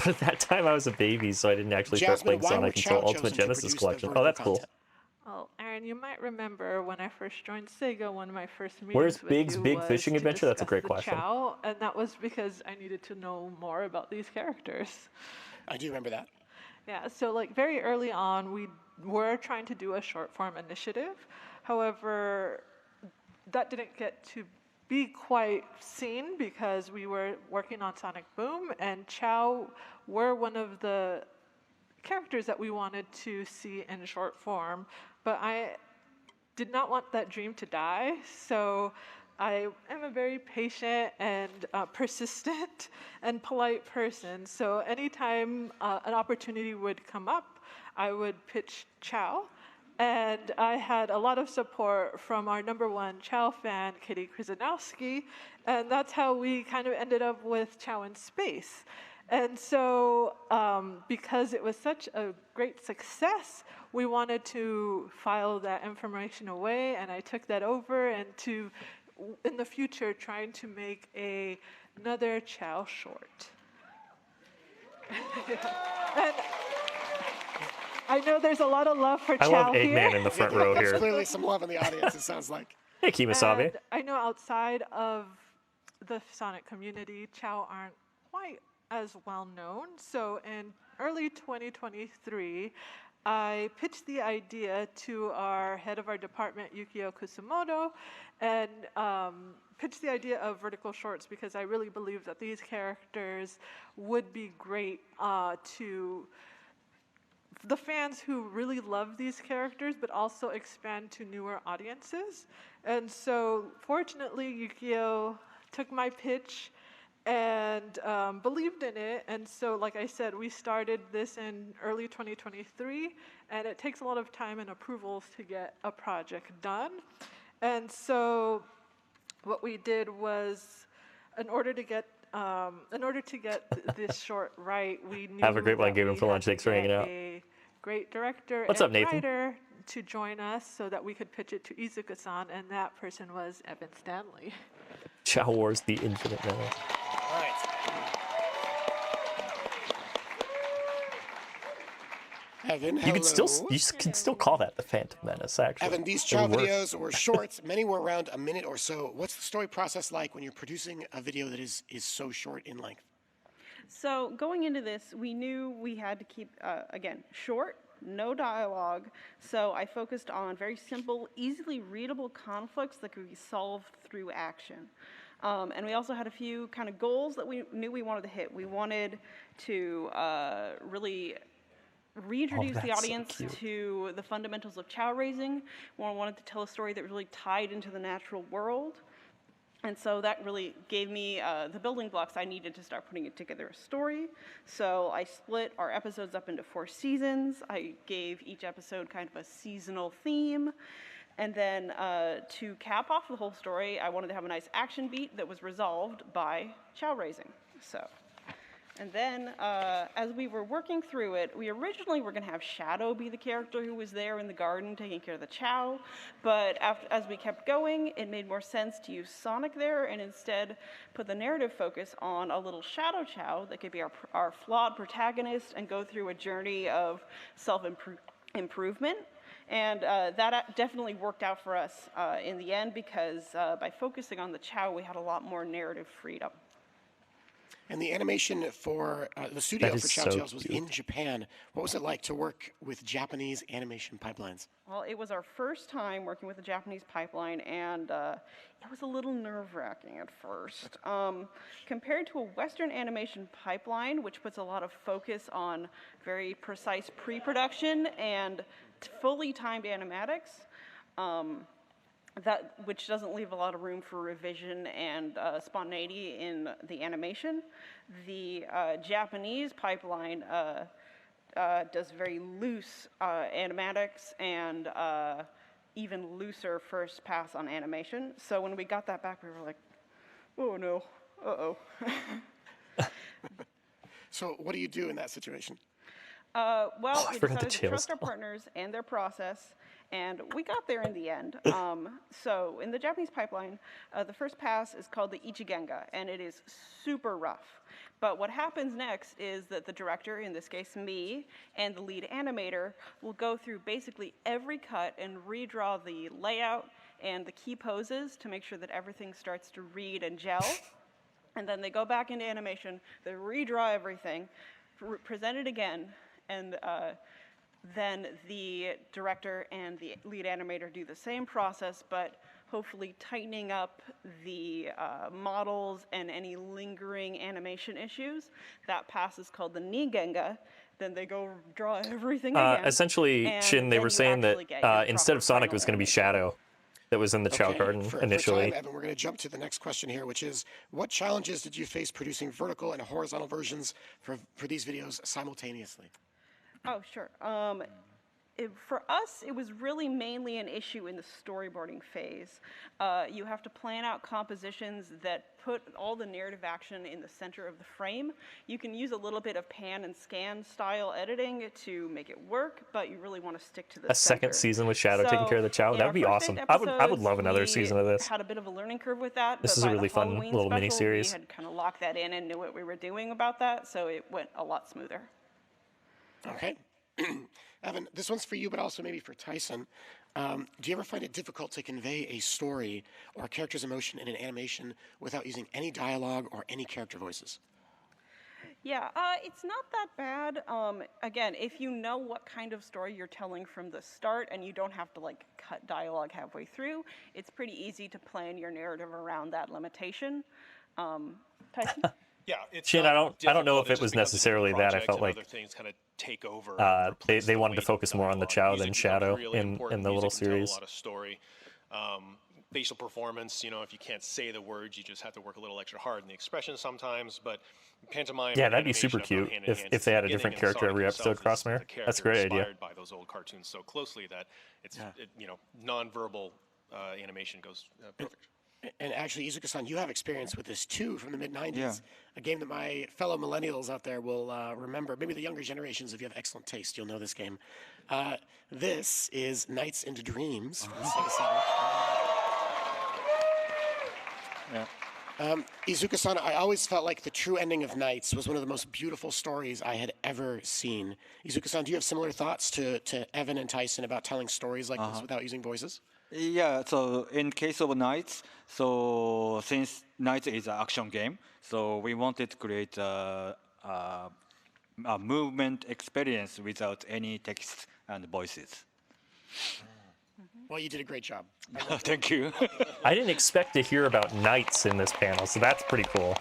But at that time I was a baby, so I didn't actually start Jasmine, playing why were Sonic Chow until Ultimate chosen to Genesis produce the Collection. Oh, vertical that's cool. content? Well, Aaron, you might remember when I first joined Sega, one of my first meetings Where's with Big's you Big was Fishing to Adventure? That's a discuss great the question. Chow, and that was because I needed to know more about these characters. I do remember that. Yeah, so like very early on, we were trying to do a short form initiative. However, that didn't get to be quite seen because we were working on Sonic Boom, and Chow were one of the characters that we wanted to see in short form, but I did not want that dream to die, so I am a very patient and persistent and polite person. So anytime an opportunity would come up, I would pitch Chow. And I had a lot of support from our #1 Chow fan, Kitty Krzyzanowski, and that's how we kind of ended up with Chow in Space. And so because it was such a great success, we wanted to file that information away, and I took that over and to, in the future, trying to make another Chow short. And I know there's a lot of love for I Chow love here. Eggman in the front row There's here. clearly some love in the audience, it sounds like. Hey, Kimasabe. And I know outside of the Sonic community, Chow aren't quite as well known. So in early 2023, I pitched the idea to our head of our department, Yukio Kusumoto, and pitched the idea of vertical shorts because I really believe that these characters would be great to the fans who really love these characters, but also expand to newer audiences. And so fortunately, Yukio took my pitch and believed in it. And so, like I said, we started this in early 2023, and it takes a lot of time and approvals to get a project done. And so what we did was, in order to get this short right, we knew Have a great one. that Gave him we for had lunch. to Thanks for hanging get out. a great director What's and up, Nathan? writer to join us so that we could pitch it to Izuka-san, and that person was Evan Stanley. Chow Wars: The Infinite Menace. All right. Evan, hello. You can still call that the Phantom Menace. Actually, Evan, these It Chow would work. videos were shorts. Many were around a minute or so. What's the story process like when you're producing a video that is so short in length? So going into this, we knew we had to keep, again, short, no dialogue. So I focused on very simple, easily readable conflicts that could be solved through action. And we also had a few kind of goals that we knew we wanted to hit. We wanted to really reintroduce the that's so audience cute. to the fundamentals of chow raising. We wanted to tell a story that really tied into the natural world. And so that really gave me the building blocks I needed to start putting together a story. So I split our episodes up into 4 seasons. I gave each episode kind of a seasonal theme. And then to cap off the whole story, I wanted to have a nice action beat that was resolved by chow raising. So, and then as we were working through it, we originally were going to have Shadow be the character who was there in the garden taking care of the chow. But as we kept going, it made more sense to use Sonic there and instead put the narrative focus on a little Shadow Chow that could be our flawed protagonist and go through a journey of self-improvement. And that definitely worked out for us in the end because by focusing on the chow, we had a lot more narrative freedom. And the animation for the studio That for is Chow so Tales was in Japan. What was it like to work with Japanese animation pipelines? Well, it was our first time working with a Japanese pipeline, and it was a little nerve-wracking at first. Compared to a Western animation pipeline, which puts a lot of focus on very precise pre-production and fully timed animatics, which doesn't leave a lot of room for revision and spontaneity in the animation. The Japanese pipeline does very loose animatics and even looser first pass on animation. So when we got that back, we were like, oh no, uh-oh. So what do you do in that situation? Well, I we forgot the decided to jail trust our cell. partners and their process, and we got there in the end. So in the Japanese pipeline, the first pass is called the Ichigenga, and it is super rough. But what happens next is that the director, in this case me, and the lead animator will go through basically every cut and redraw the layout and the key poses to make sure that everything starts to read and gel. And then they go back into animation, they redraw everything, present it again, and then the director and the lead animator do the same process, but hopefully tightening up the models and any lingering animation issues. That pass is called the Nigenga. Then they go draw everything again. Essentially, and Shin, they then were you saying that actually get your instead proper of Sonic, it final was going to be animation. Shadow that was in the Chow Garden for initially. time, Evan, we're going to jump to the next question here, which is, what challenges did you face producing vertical and horizontal versions for these videos simultaneously? Oh, sure. For us, it was really mainly an issue in the storyboarding phase. You have to plan out compositions that put all the narrative action in the center of the frame. You can use a little bit of pan and scan style editing to make it work, but you really want to stick to the A second season with Shadow taking care of the Chow, in that our would be first awesome. 8 I would episodes, love another we season of this. Had a bit of a learning curve with that. This but is a by really the fun Halloween little special, mini-series. We had kind of locked that in and knew what we were doing about that, so it went a lot smoother. Okay. Evan, this one's for you, but also maybe for Tyson. Do you ever find it difficult to convey a story or a character's emotion in an animation without using any dialogue or any character voices? Yeah, it's not that bad. Again, if you know what kind of story you're telling from the start and you don't have to like cut dialogue halfway through, it's pretty easy to plan your narrative around that limitation. Tyson? Yeah, it's Shin, not I don't know difficult, if it it just was becomes a different necessarily that. I project felt and like other things kind of take over and replace they the wanted to weight focus of more on the dialogue. Chow Music than becomes Shadow really in important. the little Music can tell series. a lot of story. Facial performance, you know, if you can't say the words, you just have to work a little extra hard in the expression sometimes. But pantomime, Yeah, and that'd be animation super have gone cute hand in hand if since they the had a beginning, different and character Sonic every himself episode, is Crossmare. a character That's a great idea. inspired by those old cartoons so closely that it's you know, nonverbal animation goes perfect. And actually, Izuka-san, you have experience with this too from the mid-90s. Yeah. A game that my fellow millennials out there will remember. Maybe the younger generations, if you have excellent taste, you'll know this game. This is Nights into Dreams from the Sega Saturn. Yeah. Izuka-san, I always felt like the true ending of Nights was one of the most beautiful stories I had ever seen. Izuka-san, do you have similar thoughts to Evan and Tyson about telling stories like this without using voices? Yeah, so in case of Knights, so since Knights is an action game, so we wanted to create a movement experience without any text and voices. Well, you did a great job. Thank you. I didn't expect to hear about knights in this panel, so that's pretty cool.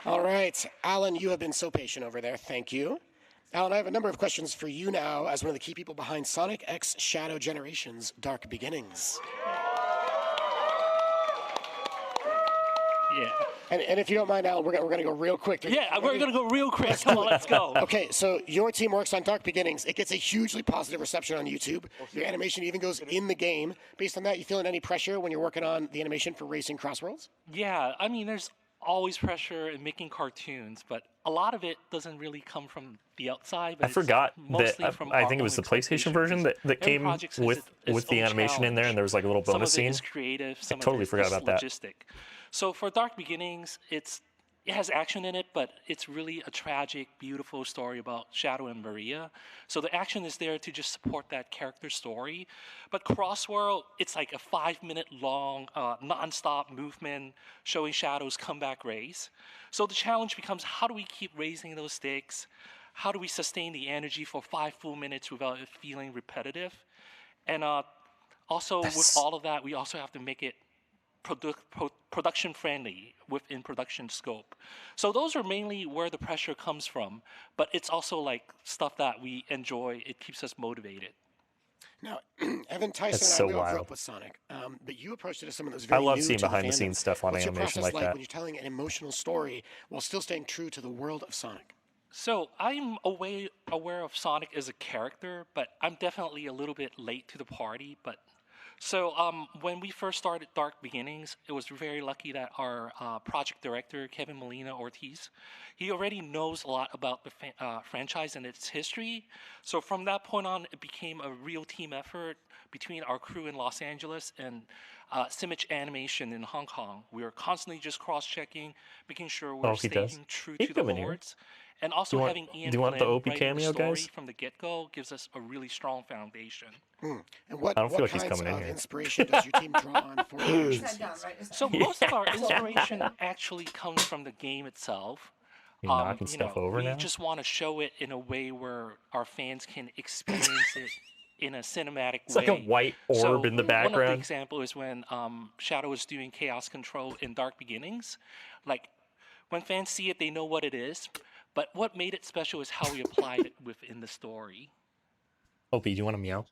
All right, Alan, you have been so patient over there. Thank you. Alan, I have a number of questions for you now as one of the key people behind Sonic X Shadow Generations Dark Beginnings. Yeah. And if you don't mind, Alan, we're going to go real quick. Yeah, we're going to go real quick. Come on, let's go. Okay, so your team works on Dark Beginnings. It gets a hugely positive reception on YouTube. Your animation even goes in the game. Based on that, you feeling any pressure when you're working on the animation for Racing Crossworlds? Yeah, I mean, there's always pressure in making cartoons, but a lot of it doesn't really come from the outside. But I forgot it's mostly that from I our think it was own the PlayStation expectation, version because that every came project has with its the own animation in there, and there was like a little bonus some of scene. it is creative, some totally of it forgot is about that. logistic. So for Dark Beginnings, it has action in it, but it's really a tragic, beautiful story about Shadow and Maria. So the action is there to just support that character story. But Crossworld, it's like a 5-minute long, non-stop movement showing Shadow's comeback race. So the challenge becomes, how do we keep raising those stakes? How do we sustain the energy for 5 full minutes without it feeling repetitive? And also with all of that, we also have to make it production friendly within production scope. So those are mainly where the pressure comes from, but it's also like stuff that we enjoy. It keeps us motivated. Now, Evan, Tyson, That's and so I, we all grew wild. up with Sonic, but you approached it as someone that was I very love new seeing to the behind-the-scenes fandom. stuff on What's your animation process like that. when you're telling an emotional story while still staying true to the world of Sonic? So I'm aware of Sonic as a character, but I'm definitely a little bit late to the party. But so when we first started Dark Beginnings, it was very lucky that our project director, Kevin Molina Ortiz, he already knows a lot about the franchise and its history. So from that point on, it became a real team effort between our crew in Los Angeles and Simich Animation in Hong Kong. We were constantly just cross-checking, making sure we're he does. staying true He to can the come in here. boards. And also Do you want- having Ian do you want the Flynn Opie writing the cameo, story guys? from the get-go gives us a really strong foundation. And what, I don't feel like he's kinds coming in of here. inspiration does your team draw on for your action scenes? So most of our inspiration actually comes from the game itself. You knocking stuff over we now? just want to show it in a way where our fans can experience it in a cinematic It's way. like a white orb in the One of the background. examples is when Shadow is doing Chaos Control in Dark Beginnings. Like, when fans see it, they know what it is. But what made it special is how we applied it within the story. Opie, do you want to meow?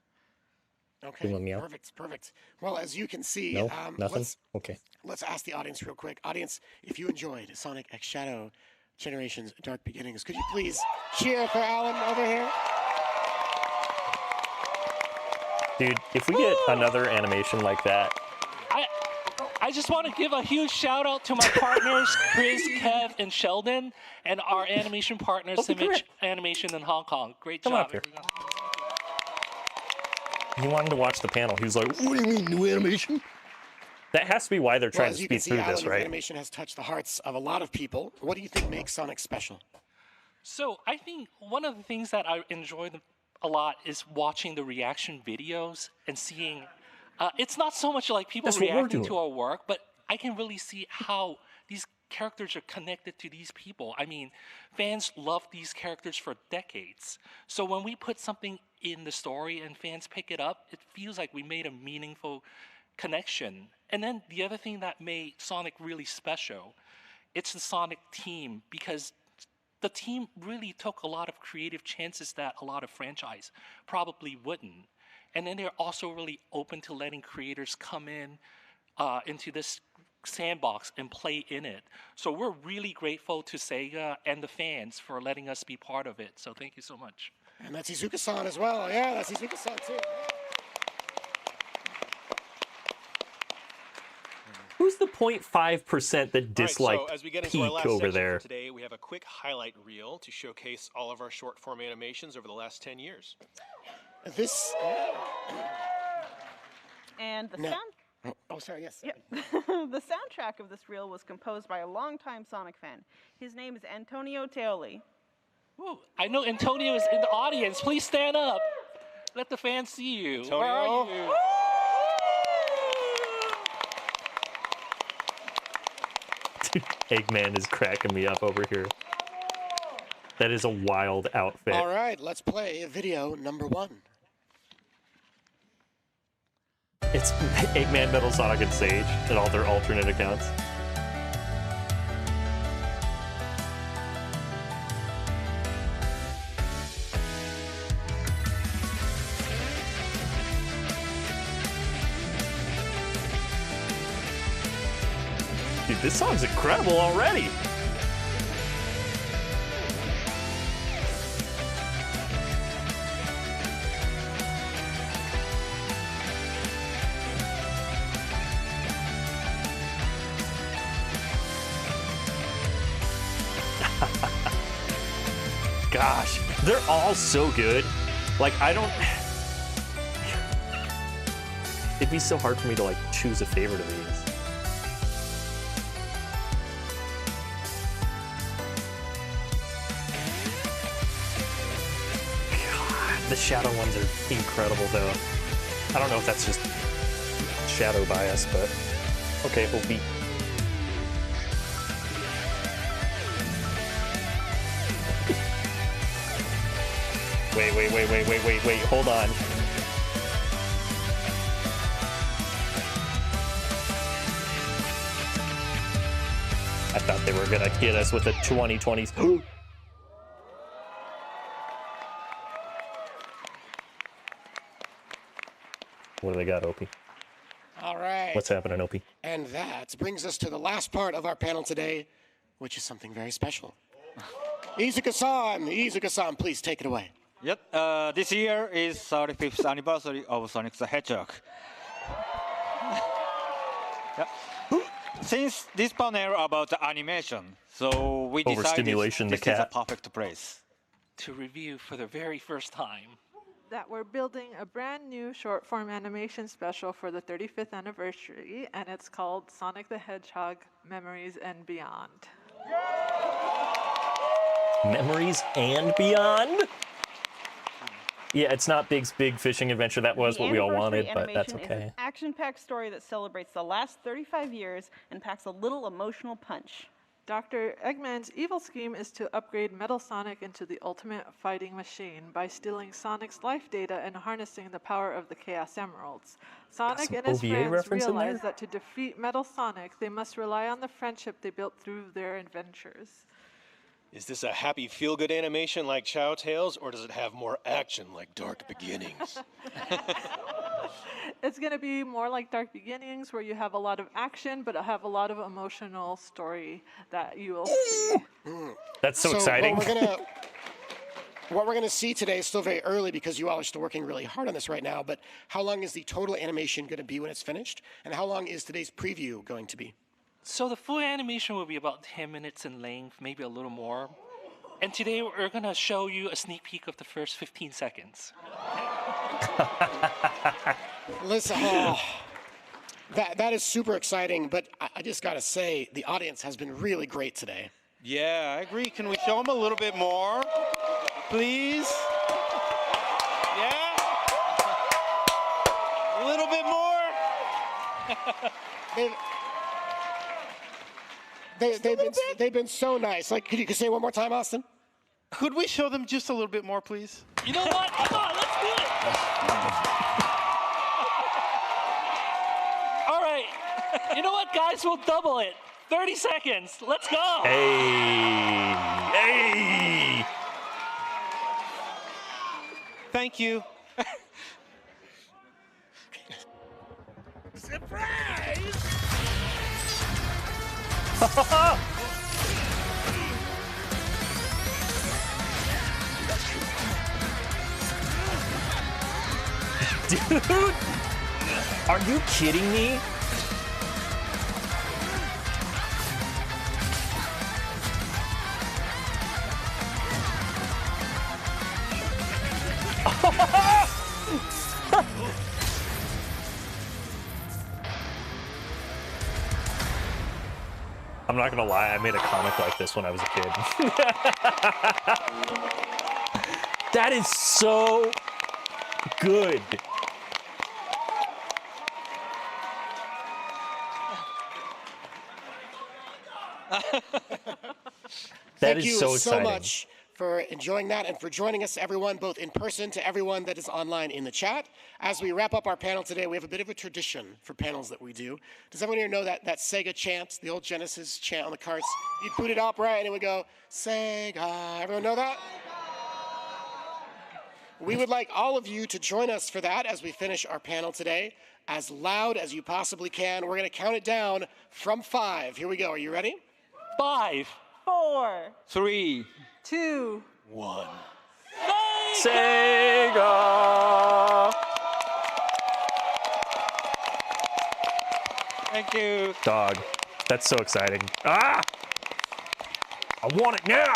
Okay, You want meow? perfect. Well, as you can see, No, nothing. Okay. let's ask the audience real quick. Audience, if you enjoyed Sonic X Shadow Generations Dark Beginnings, could you please cheer for Alan over here? Dude, if we get another animation like that, I just want to give a huge shout out to my partners, Chris, Kev, and Sheldon, and our animation partner, Simich Animation in Hong Kong. Great Come job, up here. everyone. he wanted to watch the panel. He was like, "What do you mean, new animation?" That has to be why they're Well, trying as to you can speed see, through this, Alan's right? animation has touched the hearts of a lot of people. What do you think makes Sonic special? So I think one of the things that I enjoy a lot is watching the reaction videos and seeing. It's not so much like people That's what we're reacting doing. to our work, but I can really see how these characters are connected to these people. I mean, fans love these characters for decades. So when we put something in the story and fans pick it up, it feels like we made a meaningful connection. And then the other thing that made Sonic really special, it's the Sonic team, because the team really took a lot of creative chances that a lot of franchise probably wouldn't. And then they're also really open to letting creators come in into this sandbox and play in it. So we're really grateful to Sega and the fans for letting us be part of it. So thank you so much. And that's Izuka-san as well. Yeah, that's Izuka-san too. Who's the 0.5% that disliked so as we get into our Peak last over section there? for today, we have a quick highlight reel to showcase all of our short form animations over the last 10 years. This. And the No. sound. Oh, sorry, yes. Yep. The soundtrack of this reel was composed by a longtime Sonic fan. His name is Antonio Teoli. Ooh, I know Antonio is in the audience. Please stand up. Let the fans see you. Antonio. Where are you? Eggman is cracking me up over here. That is a wild outfit. All right, let's play video number 1. It's Eggman, Metal Sonic, and Sage and all their alternate accounts. Dude, this song's incredible already. Gosh, they're all so good. Like, I don't... It'd be so hard for me to, like, choose a favorite of these. God, the Shadow ones are incredible, though. I don't know if that's just Shadow bias, but... Okay, we'll be... Wait, hold on. I thought they were gonna get us with a 2020s. What do they got, Opie? All right. What's happening, Opie? And that brings us to the last part of our panel today, which is something very special. Izuka-san, please take it away. Yep, this year is 35th anniversary of Sonic the Hedgehog. Yep. Since this panel about the animation, so we decided Overstimulation, this the is a cat. perfect place. To review for the very first time. That we're building a brand new short form animation special for the 35th anniversary, and it's called Sonic the Hedgehog Memories and Beyond. Memories and Beyond? Yeah, it's not Big's Big Fishing Adventure. That was The what we all anniversary wanted, but that's animation is okay. an action-packed story that celebrates the last 35 years and packs a little emotional punch. Dr. Eggman's evil scheme is to upgrade Metal Sonic into the ultimate fighting machine by stealing Sonic's life data and harnessing the power of the Chaos Emeralds. Sonic some and his OVA friends reference in realize there? that to defeat Metal Sonic, they must rely on the friendship they built through their adventures. Is this a happy feel-good animation like Chow Tales, or does it have more action like Dark Beginnings? It's going to be more like Dark Beginnings, where you have a lot of action, but have a lot of emotional story that you will see. That's so exciting. What we're gonna see today is still very early because you all are still working really hard on this right now. But how long is the total animation going to be when it's finished, and how long is today's preview going to be? So the full animation will be about 10 minutes in length, maybe a little more. And today we're going to show you a sneak peek of the first 15 seconds. Listen, that is super exciting, but I just gotta say, the audience has been really great today. Yeah, I agree. Can we show them a little bit more, please? Yeah? A little bit more? They've been so nice. Like, could you say one more time, Austin? Could we show them just a little bit more, please? You know what? Come on, let's do it. All right. You know what, guys? We'll double it. 30 seconds. Let's go. Hey. Thank you. Surprise! Dude, are you kidding me? I'm not gonna lie, I made a comic like this when I was a kid. That is so good. That Thank is you so so exciting. much for enjoying that and for joining us, everyone, both in person, to everyone that is online in the chat. As we wrap up our panel today, we have a bit of a tradition for panels that we do. Does everyone here know that Sega chant, the old Genesis chant on the carts? You'd boot it up, right, and it would go, Sega. Everyone know that? We would like all of you to join us for that as we finish our panel today, as loud as you possibly can. We're going to count it down from 5. Here we go. Are you ready? 5, 4, 3, 2, 1. Sega! Thank you. Dog, that's so exciting. Ah! I want it now!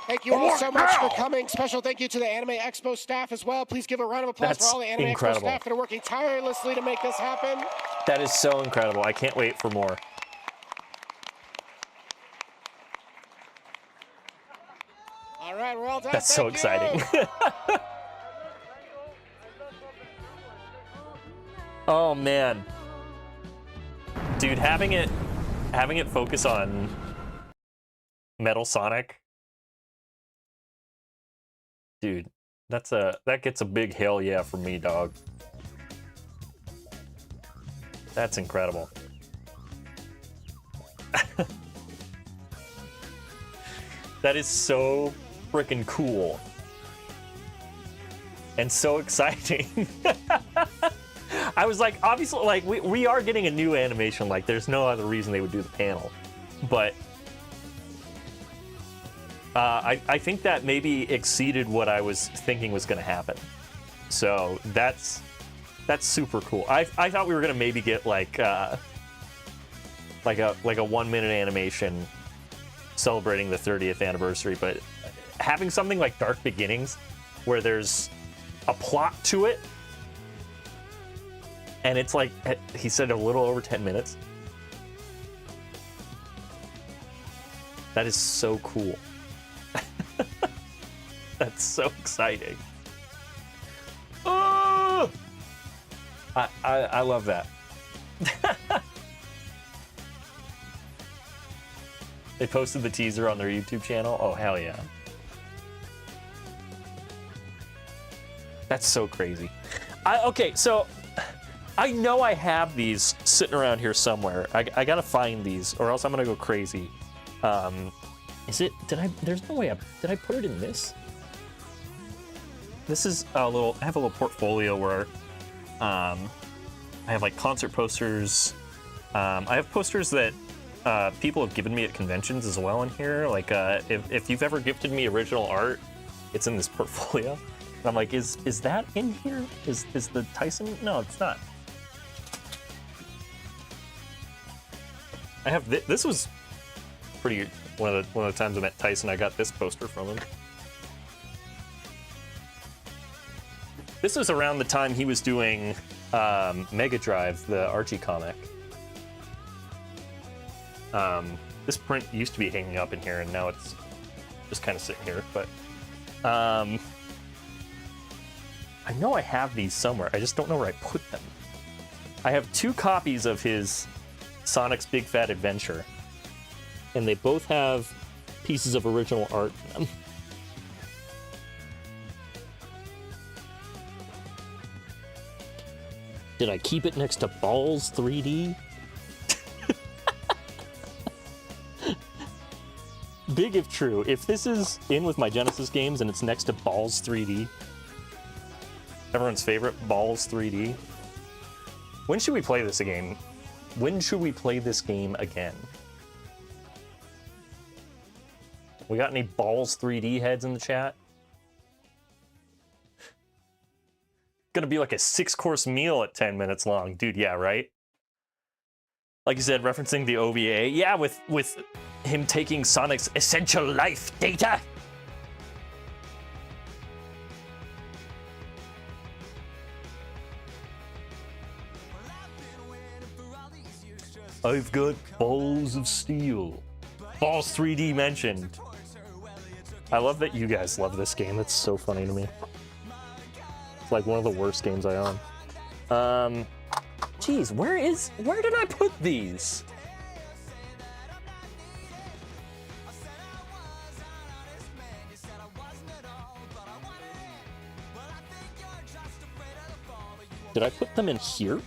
Thank you all so much for coming. Special thank you to the Anime Expo staff as well. Please give a round of applause That's for all the Anime incredible. Expo staff that are working tirelessly to make this happen. That is so incredible. I can't wait for more. All right, we're all done. That's so Thank you. exciting. Oh man. Dude, having it focus on Metal Sonic. Dude, that gets a big hell yeah from me, dog. That's incredible. That is so freaking cool. And so exciting. I was like, obviously, like, we are getting a new animation. Like, there's no other reason they would do the panel. But I think that maybe exceeded what I was thinking was going to happen. So that's super cool. I thought we were going to maybe get like a 1-minute animation celebrating the 30th anniversary, but having something like Dark Beginnings where there's a plot to it, and it's like, he said, a little over 10 minutes. That is so cool. That's so exciting. Oh! I love that. They posted the teaser on their YouTube channel. Oh, hell yeah. That's so crazy. Okay, so I know I have these sitting around here somewhere. I gotta find these, or else I'm gonna go crazy. Is it? There's no way. Did I put it in this? This is a little. I have a little portfolio where, I have like concert posters. I have posters that people have given me at conventions as well in here. Like, if you've ever gifted me original art, it's in this portfolio. And I'm like, is that in here? Is the Tyson? No, it's not. I have this was pretty. One of the times I met Tyson, I got this poster from him. This was around the time he was doing Mega Drive, the Archie comic. This print used to be hanging up in here, and now it's just kind of sitting here. But I know I have these somewhere. I just don't know where I put them. I have 2 copies of his Sonic's Big Fat Adventure. and they both have pieces of original art in them. Did I keep it next to Balls 3D? Big if true. If this is in with my Genesis games and it's next to Balls 3D, everyone's favorite, Balls 3D. When should we play this again? When should we play this game again? We got any Balls 3D heads in the chat? Gonna be like a 6-course meal at 10 minutes long. Dude, yeah, right? Like you said, referencing the OVA. Yeah, with him taking Sonic's essential life data. I've got balls of steel. Balls 3D mentioned. I love that you guys love this game. It's so funny to me. It's like one of the worst games I own. Geez, where did I put these? Did I put them in here?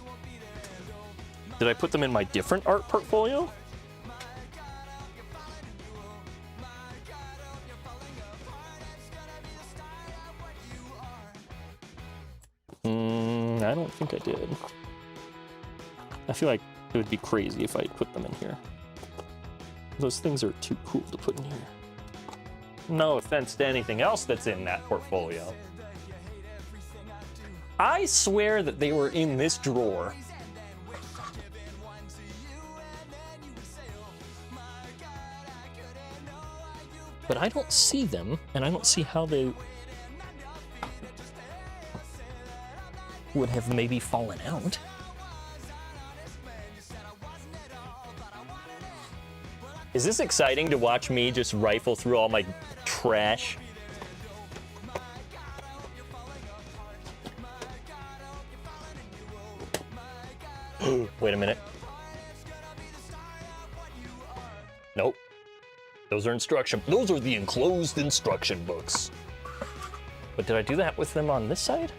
Did I put them in my different art portfolio? I don't think I did. I feel like it would be crazy if I put them in here. Those things are too cool to put in here. No offense to anything else that's in that portfolio. I swear that they were in this drawer. But I don't see them, and I don't see how they would have maybe fallen out. Is this exciting to watch me just rifle through all my trash? Wait a minute. Nope. Those are those are the enclosed instruction books. But did I do that with them on this side?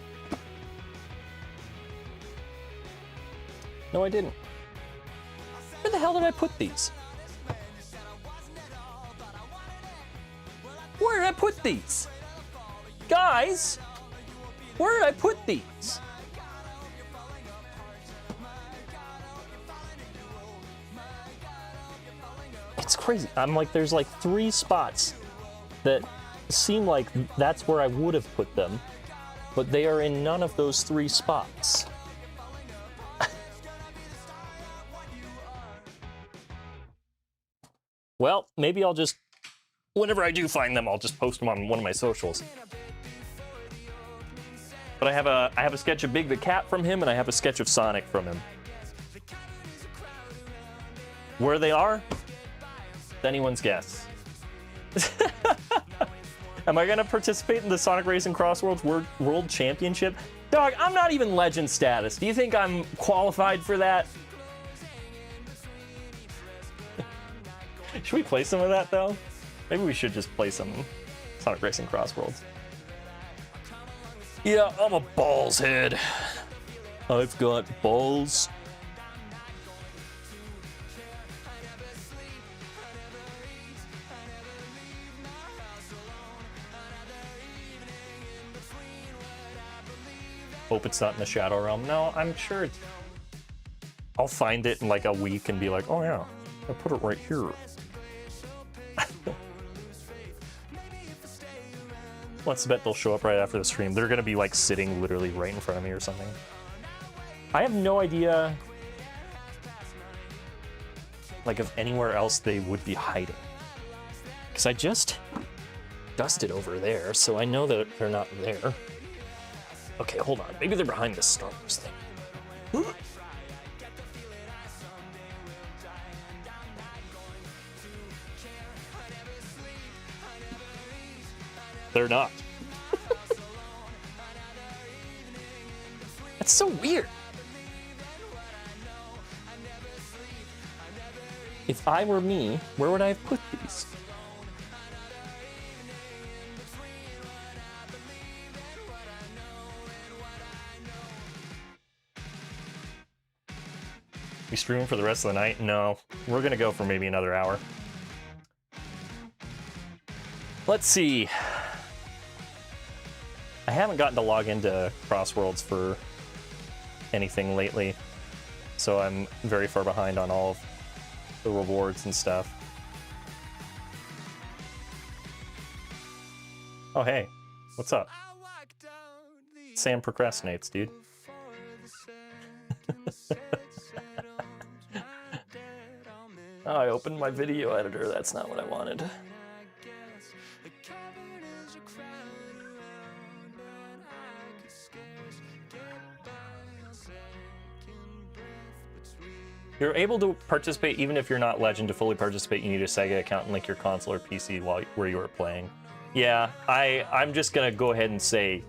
No, I didn't. Where the hell did I put these? Where did I put these? Guys, where did I put these? It's crazy. I'm like, there's like 3 spots that seem like that's where I would have put them, but they are in none of those 3 spots. Well, maybe I'll just, whenever I do find them, I'll just post them on one of my socials. But I have a sketch of Big the Cat from him, and I have a sketch of Sonic from him. Where they are? It's anyone's guess. Am I gonna participate in the Sonic Racing Crossworlds World Championship? Dog, I'm not even legend status. Do you think I'm qualified for that? Should we play some of that, though? Maybe we should just play some Sonic Racing Crossworlds. Yeah, I'm a balls head. I've got balls. Hope it's not in the Shadow Realm. No, I'm sure it's... I'll find it in like a week and be like, oh yeah, I put it right here. Let's bet they'll show up right after the stream. They're gonna be like sitting literally right in front of me or something. I have no idea like of anywhere else they would be hiding. Because I just dusted over there, so I know that they're not there. Okay, hold on. Maybe they're behind this Star Wars thing. They're not. That's so weird. If I were me, where would I have put these? We streaming for the rest of the night? No, we're gonna go for maybe another hour. Let's see. I haven't gotten to log into Crossworlds for anything lately, so I'm very far behind on all of the rewards and stuff. Oh, hey. What's up? Sam procrastinates, dude. Oh, I opened my video editor. That's not what I wanted. You're able to participate even if you're not Legend. To fully participate, you need a Sega account and link your console or PC where you are playing. Yeah, I'm just gonna go ahead and say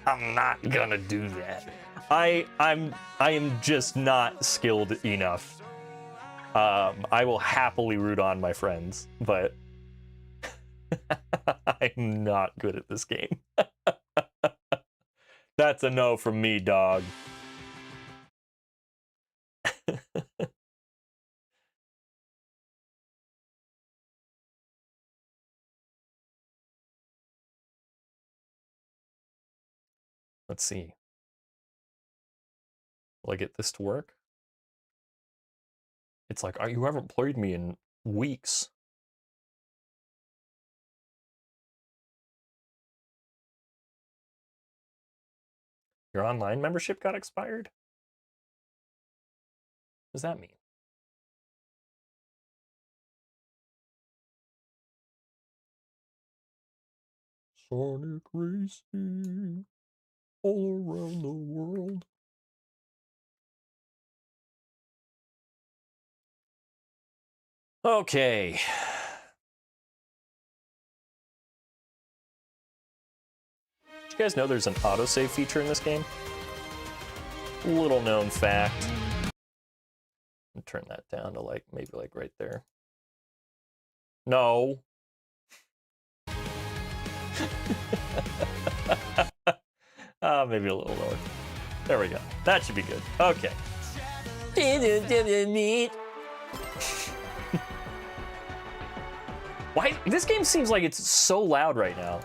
I'm not gonna do that. I am just not skilled enough. I will happily root on my friends, but I'm not good at this game. That's a no from me, dog. Let's see. Will I get this to work? It's like, you haven't played me in weeks. Your online membership got expired? What does that mean? Sonic Racing all around the world. Okay. Did you guys know there's an autosave feature in this game? Little known fact. And turn that down to like maybe like right there. No. Maybe a little lower. There we go. That should be good. Okay. Why? This game seems like it's so loud right now.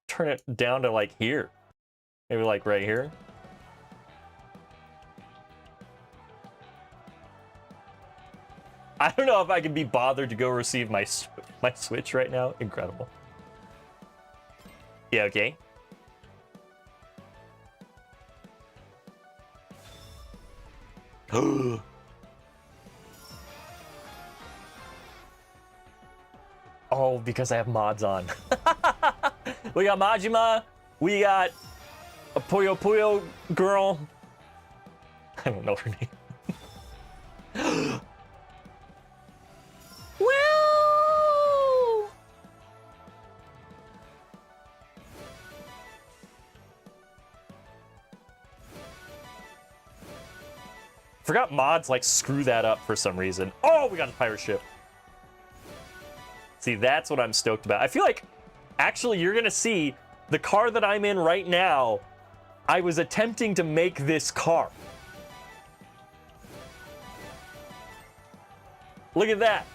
Turn it down to like here. Maybe like right here. I don't know if I can be bothered to go receive my Switch right now. Incredible. Yeah, okay. Oh, because I have mods on. We got Majima. We got a Puyo Puyo girl. I don't know her name. Woo! Forgot mods like screw that up for some reason. Oh, we got a pirate ship. See, that's what I'm stoked about. I feel like actually you're gonna see the car that I'm in right now. I was attempting to make this car. Look at that.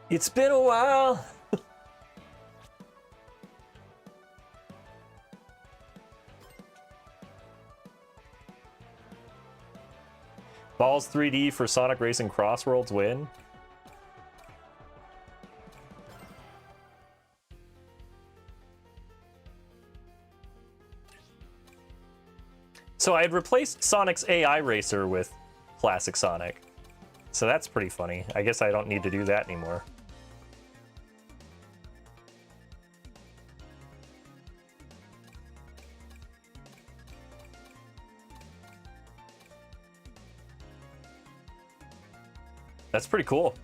It's been a while. Balls 3D for Sonic Racing Crossworlds win. So I had replaced Sonic's AI racer with classic Sonic. So that's pretty funny. I guess I don't need to do that anymore. That's pretty cool.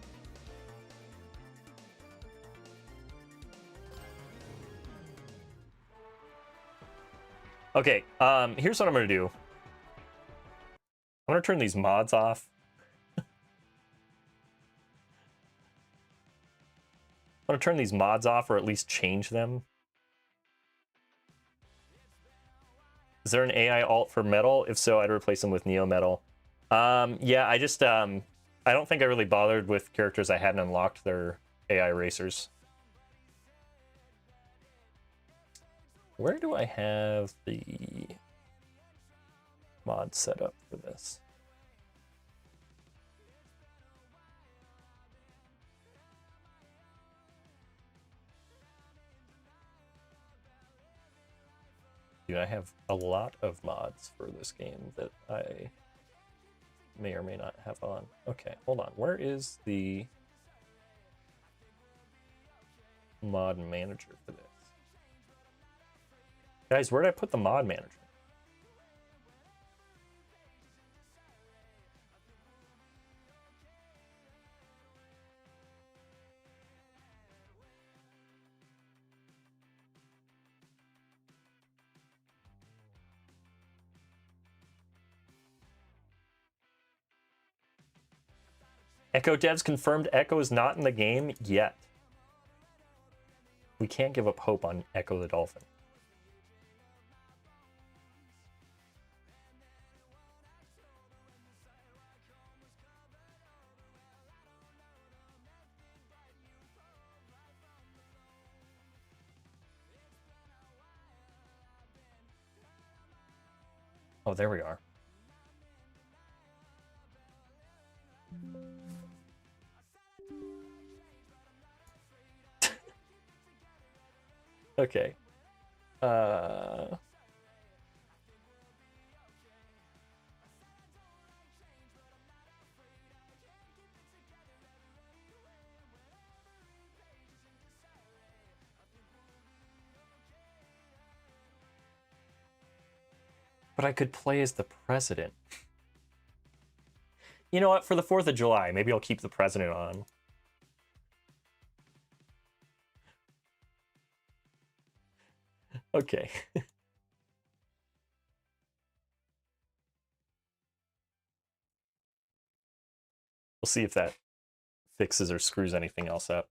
Okay, here's what I'm gonna do. I'm gonna turn these mods off. I'm gonna turn these mods off, or at least change them. Is there an AI alt for metal? If so, I'd replace them with Neo Metal. Yeah, I just I don't think I really bothered with characters I hadn't unlocked their AI racers. Where do I have the mod set up for this? Dude, I have a lot of mods for this game that I may or may not have on. Okay, hold on. Where is the mod manager for this? Guys, where did I put the mod manager? Echo devs confirmed Echo is not in the game yet. We can't give up hope on Echo the Dolphin. Oh, there we are. Okay. But I could play as the president. You know what? For the 4th of July, maybe I'll keep the president on. Okay. We'll see if that fixes or screws anything else up.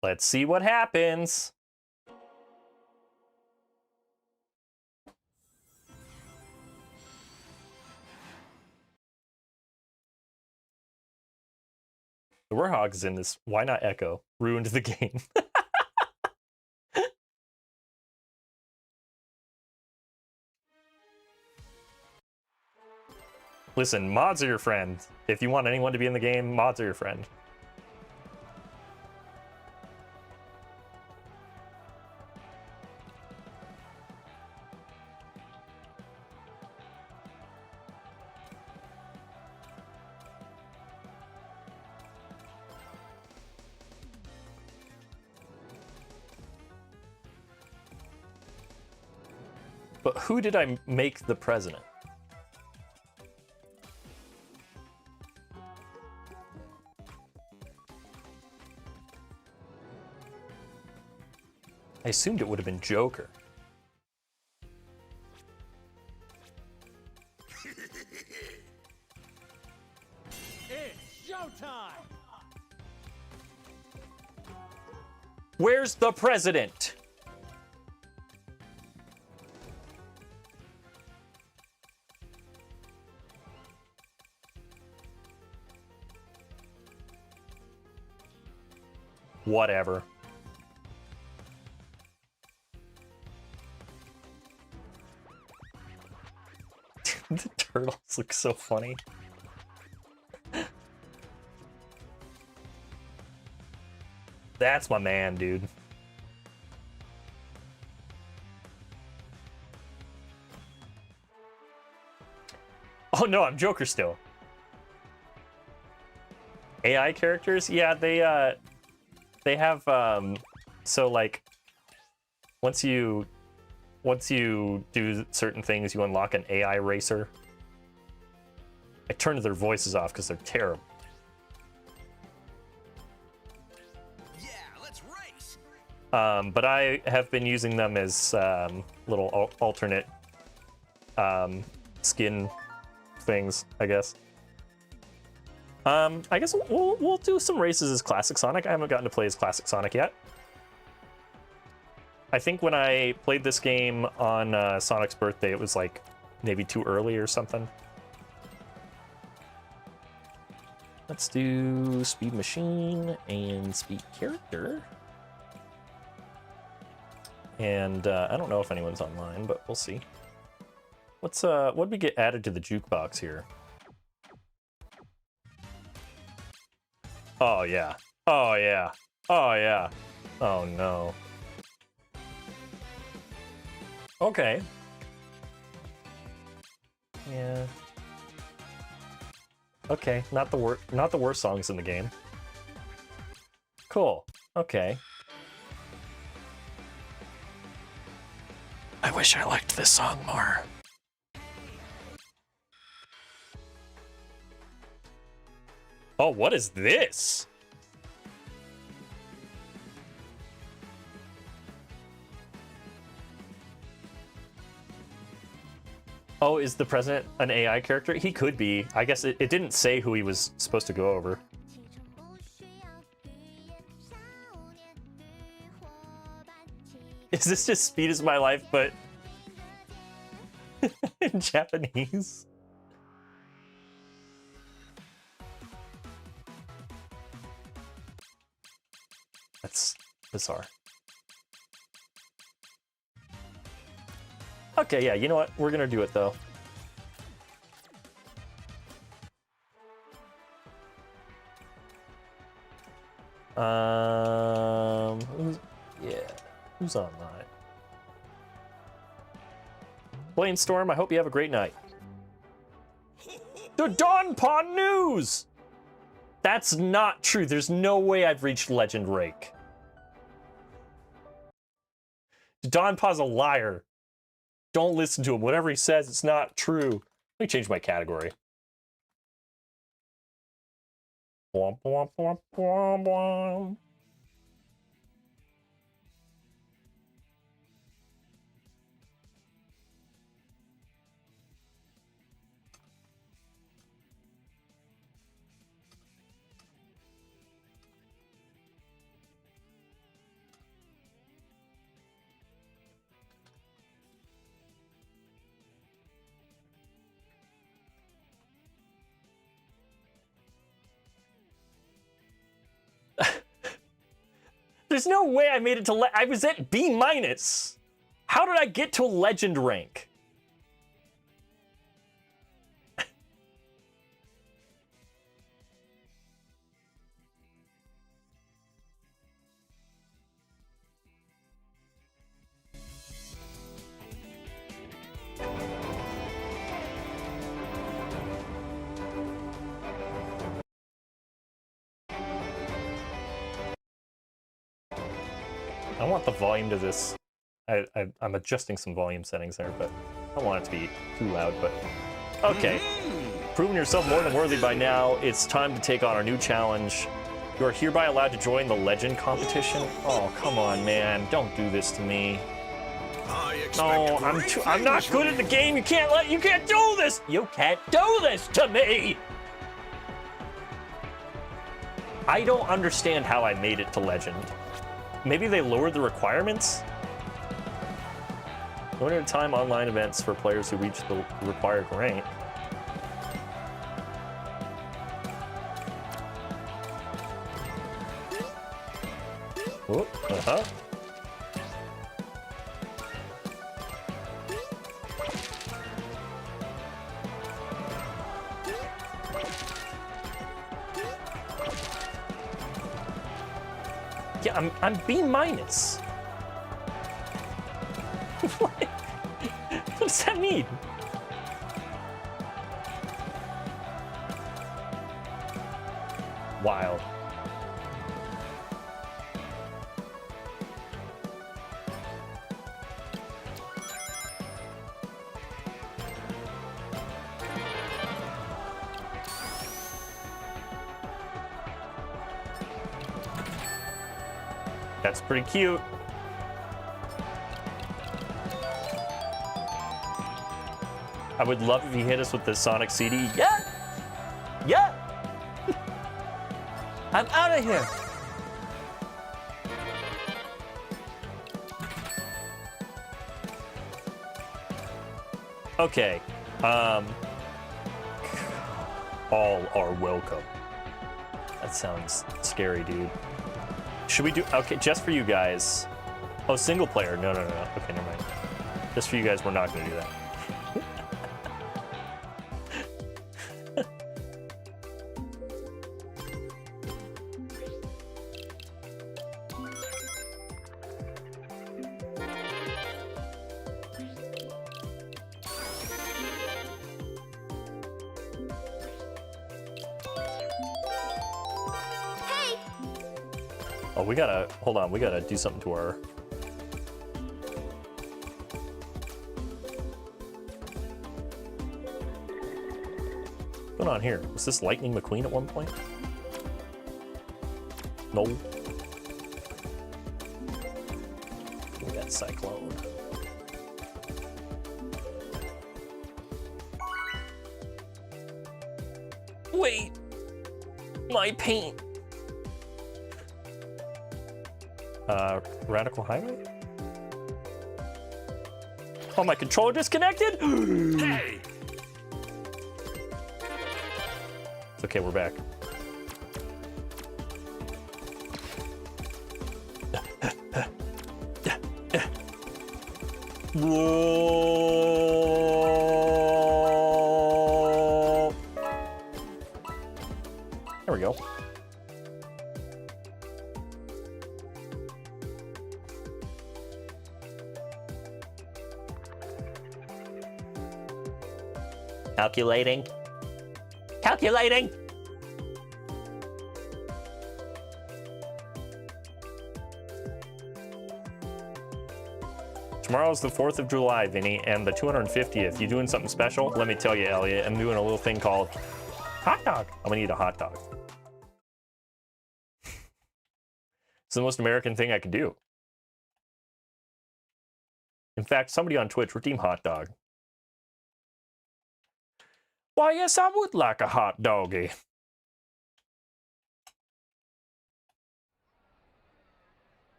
Let's see what happens. The Warhog is in this. Why not Echo? Ruined the game. Listen, mods are your friend. If you want anyone to be in the game, mods are your friend. But who did I make the president? I assumed it would have been Joker. It's showtime! Where's the president? Whatever. The turtles look so funny. That's my man, dude. Oh no, I'm Joker still. AI characters? Yeah, they have so like once you do certain things, you unlock an AI racer. I turned their voices off because they're terrible. Yeah, let's race. But I have been using them as little alternate skin things, I guess. I guess we'll do some races as Classic Sonic. I haven't gotten to play as Classic Sonic yet. I think when I played this game on Sonic's birthday, it was like maybe too early or something. Let's do Speed Machine and Speed Character. And I don't know if anyone's online, but we'll see. What'd we get added to the jukebox here? Oh yeah. Oh yeah. Oh yeah. Oh no. Okay. Yeah. Okay, not the worst songs in the game. Cool. Okay. I wish I liked this song more. Oh, what is this? Oh, is the president an AI character? He could be. I guess it didn't say who he was supposed to go over. Is this just Speed is My Life, but in Japanese? That's bizarre. Okay, yeah, you know what? We're gonna do it, though. Who's online? Blaine Storm, I hope you have a great night. The Dawn Pawn News! That's not true. There's no way I've reached Legend Rank. Don Pa's a liar. Don't listen to him. Whatever he says, it's not true. Let me change my category. Bwomp, bwomp, bwomp, bwomp, bwomp. There's no way I made it to I was at B-. How did I get to Legend Rank? I want the volume to this. I'm adjusting some volume settings there, but I don't want it to be too loud, but... Okay. Proven yourself more than worthy by now, it's time to take on our new challenge. You are hereby allowed to join the Legend competition. Oh, come on, man. Don't do this to me. No, I'm not good at the game. You can't do this! You can't do this to me! I don't understand how I made it to Legend. Maybe they lowered the requirements? Limited time online events for players who reach the required rank. Oh, uh-huh. Yeah, I'm B-. What does that mean? Wild. That's pretty cute. I would love if he hit us with the Sonic CD. Yeah! Yeah! I'm out of here! Okay. All are welcome. That sounds scary, dude. Should we do... Okay, just for you guys. Oh, single player. No. Okay, never mind. Just for you guys, we're not going to do that. Oh, we gotta, hold on, we gotta do something to our... What's going on here? Was this Lightning McQueen at one point? No. We got Cyclone. Wait! My paint! Radical Highway? Oh, my controller disconnected? Hey! It's okay, we're back. There we go. Calculating. Calculating! Tomorrow's the 4th of July, Vinny, and the 250th. You doing something special? Let me tell you, Elliot, I'm doing a little thing called hot dog. I'm gonna eat a hot dog. It's the most American thing I could do. In fact, somebody on Twitch, redeem hot dog. Why, yes, I would like a hot doggy.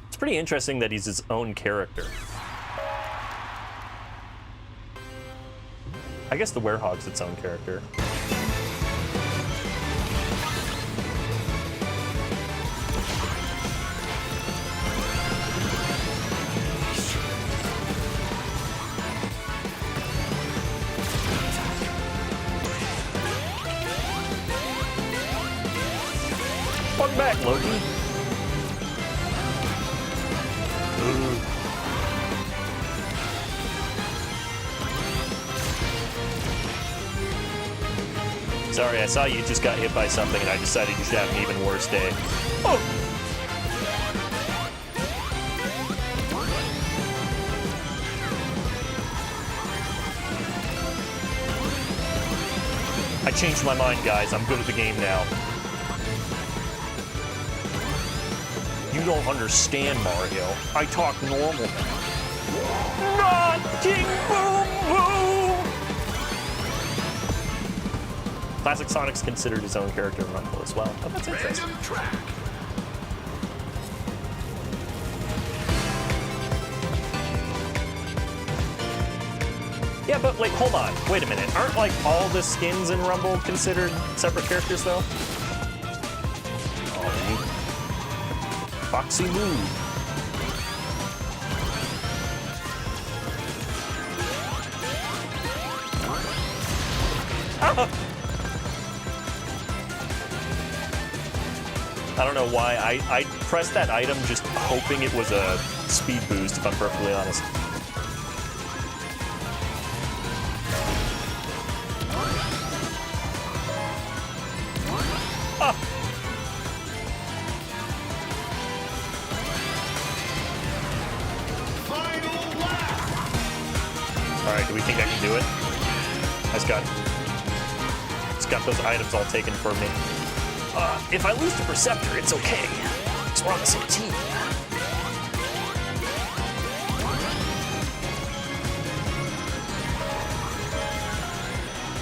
It's pretty interesting that he's his own character. I guess the Werehog's its own character. Welcome back, Loki. Sorry, I saw you just got hit by something and I decided you should have an even worse day. Oh! I changed my mind, guys. I'm good at the game now. You don't understand, Mario. I talk normal now. Not King Boom Boom! Classic Sonic's considered his own character in Rumble as well. Oh, that's interesting. Yeah, but like, hold on. Wait a minute. Aren't like all the skins in Rumble considered separate characters though? Foxy Lou. I don't know why. I pressed that item just hoping it was a speed boost, if I'm perfectly honest. Ah! Alright, do we think I can do it? It's got those items all taken from me. If I lose the Perceptor, it's okay. Because we're on the same team.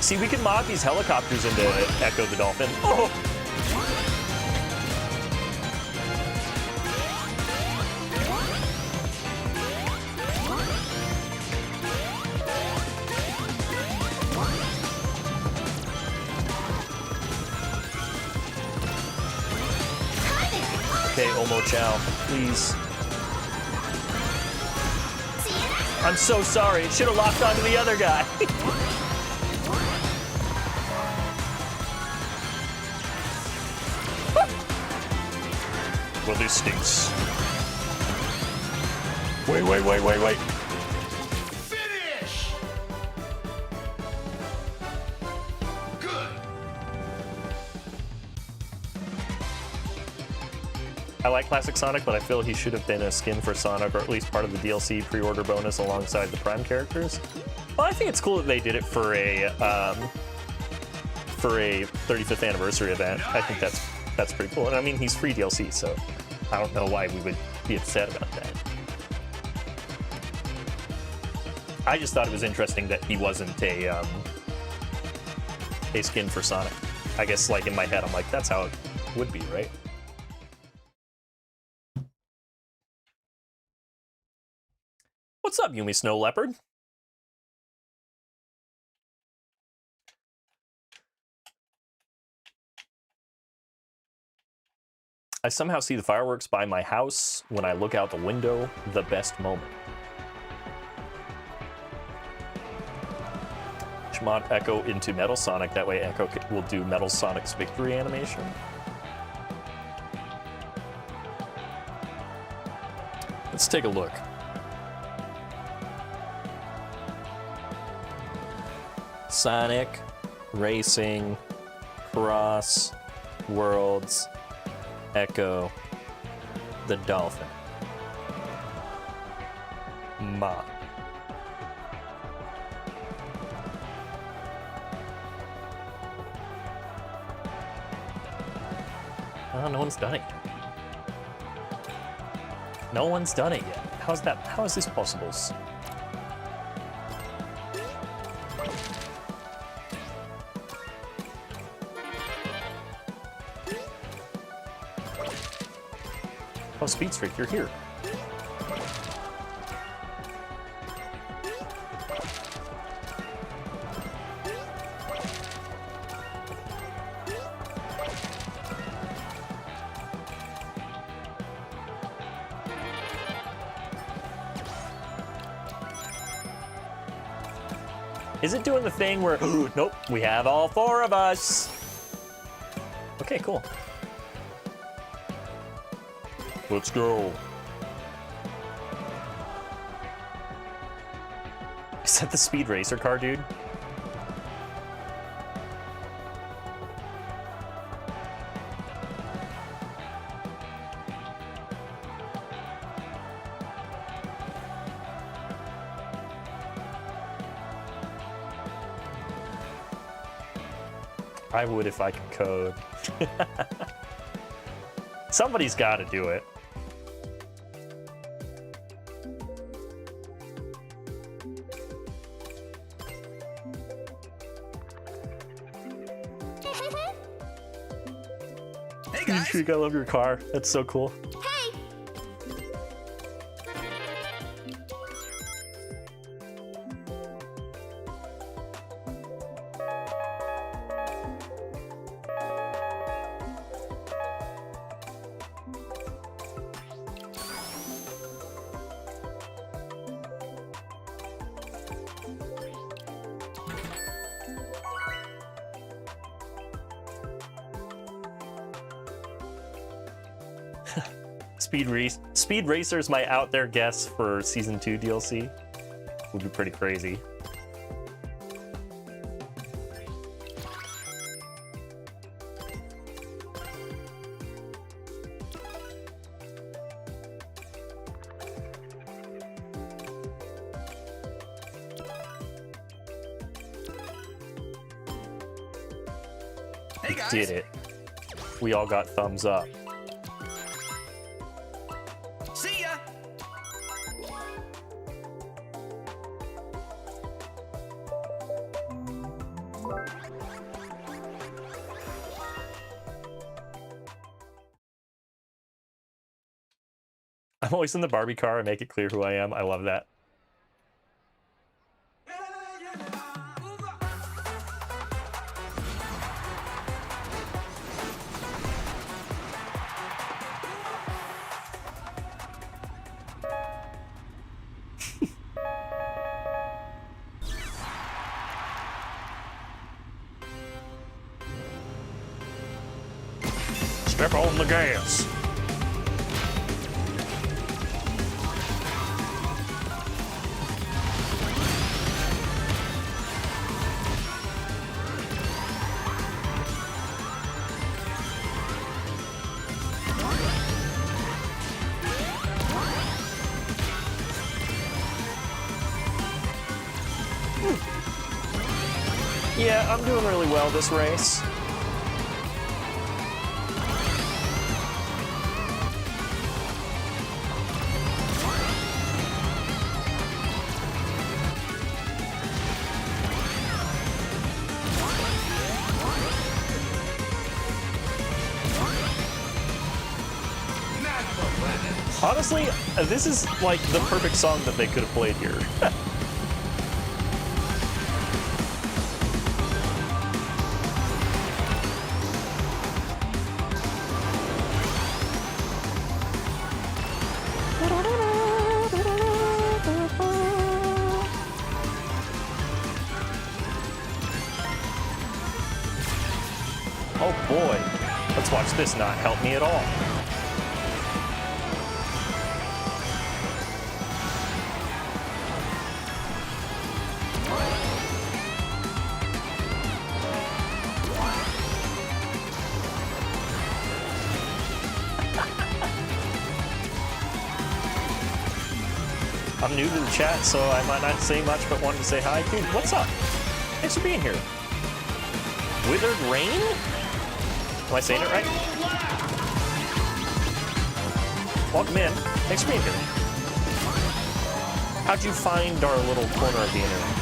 See, we can mod these helicopters into Echo the Dolphin. Oh! Okay, Omo Chow, please. I'm so sorry. It should have locked onto the other guy. Well, this stinks. Wait. Finish! Good. I like Classic Sonic, but I feel he should have been a skin for Sonic, or at least part of the DLC pre-order bonus alongside the Prime characters. Well, I think it's cool that they did it for a 35th anniversary event. I think that's pretty cool. And I mean, he's free DLC, so I don't know why we would be upset about that. I just thought it was interesting that he wasn't a skin for Sonic. I guess, like, in my head, I'm like, that's how it would be, right? What's up, Yumi Snow Leopard? I somehow see the fireworks by my house when I look out the window. The best moment. Mod Echo into Metal Sonic. That way Echo will do Metal Sonic's victory animation. Let's take a look. Sonic, Racing, Cross, Worlds, Echo, the Dolphin. Ma. Oh, no one's done it yet. No one's done it yet. How's that? How is this possible? Oh, Speed Streak, you're here. Is it doing the thing where, nope, we have all four of us? Okay, cool. Let's go. Is that the Speed Racer car, dude? I would if I could code. Somebody's got to do it. Hey guys! I love your car. That's so cool. Speed Racer is my out there guess for Season 2 DLC. Would be pretty crazy. Hey guys. Did it. We all got thumbs up. See ya. I'm always in the Barbie car. I make it clear who I am. I love that. Step on the gas. Yeah, I'm doing really well this race. Honestly, this is like the perfect song that they could have played here. Oh boy, let's watch this not help me at all. I'm new to the chat, so I might not say much, but wanted to say hi. Dude, what's up? Thanks for being here. Withered Rain? Am I saying it right? Welcome in. Thanks for being here. How'd you find our little corner of the internet?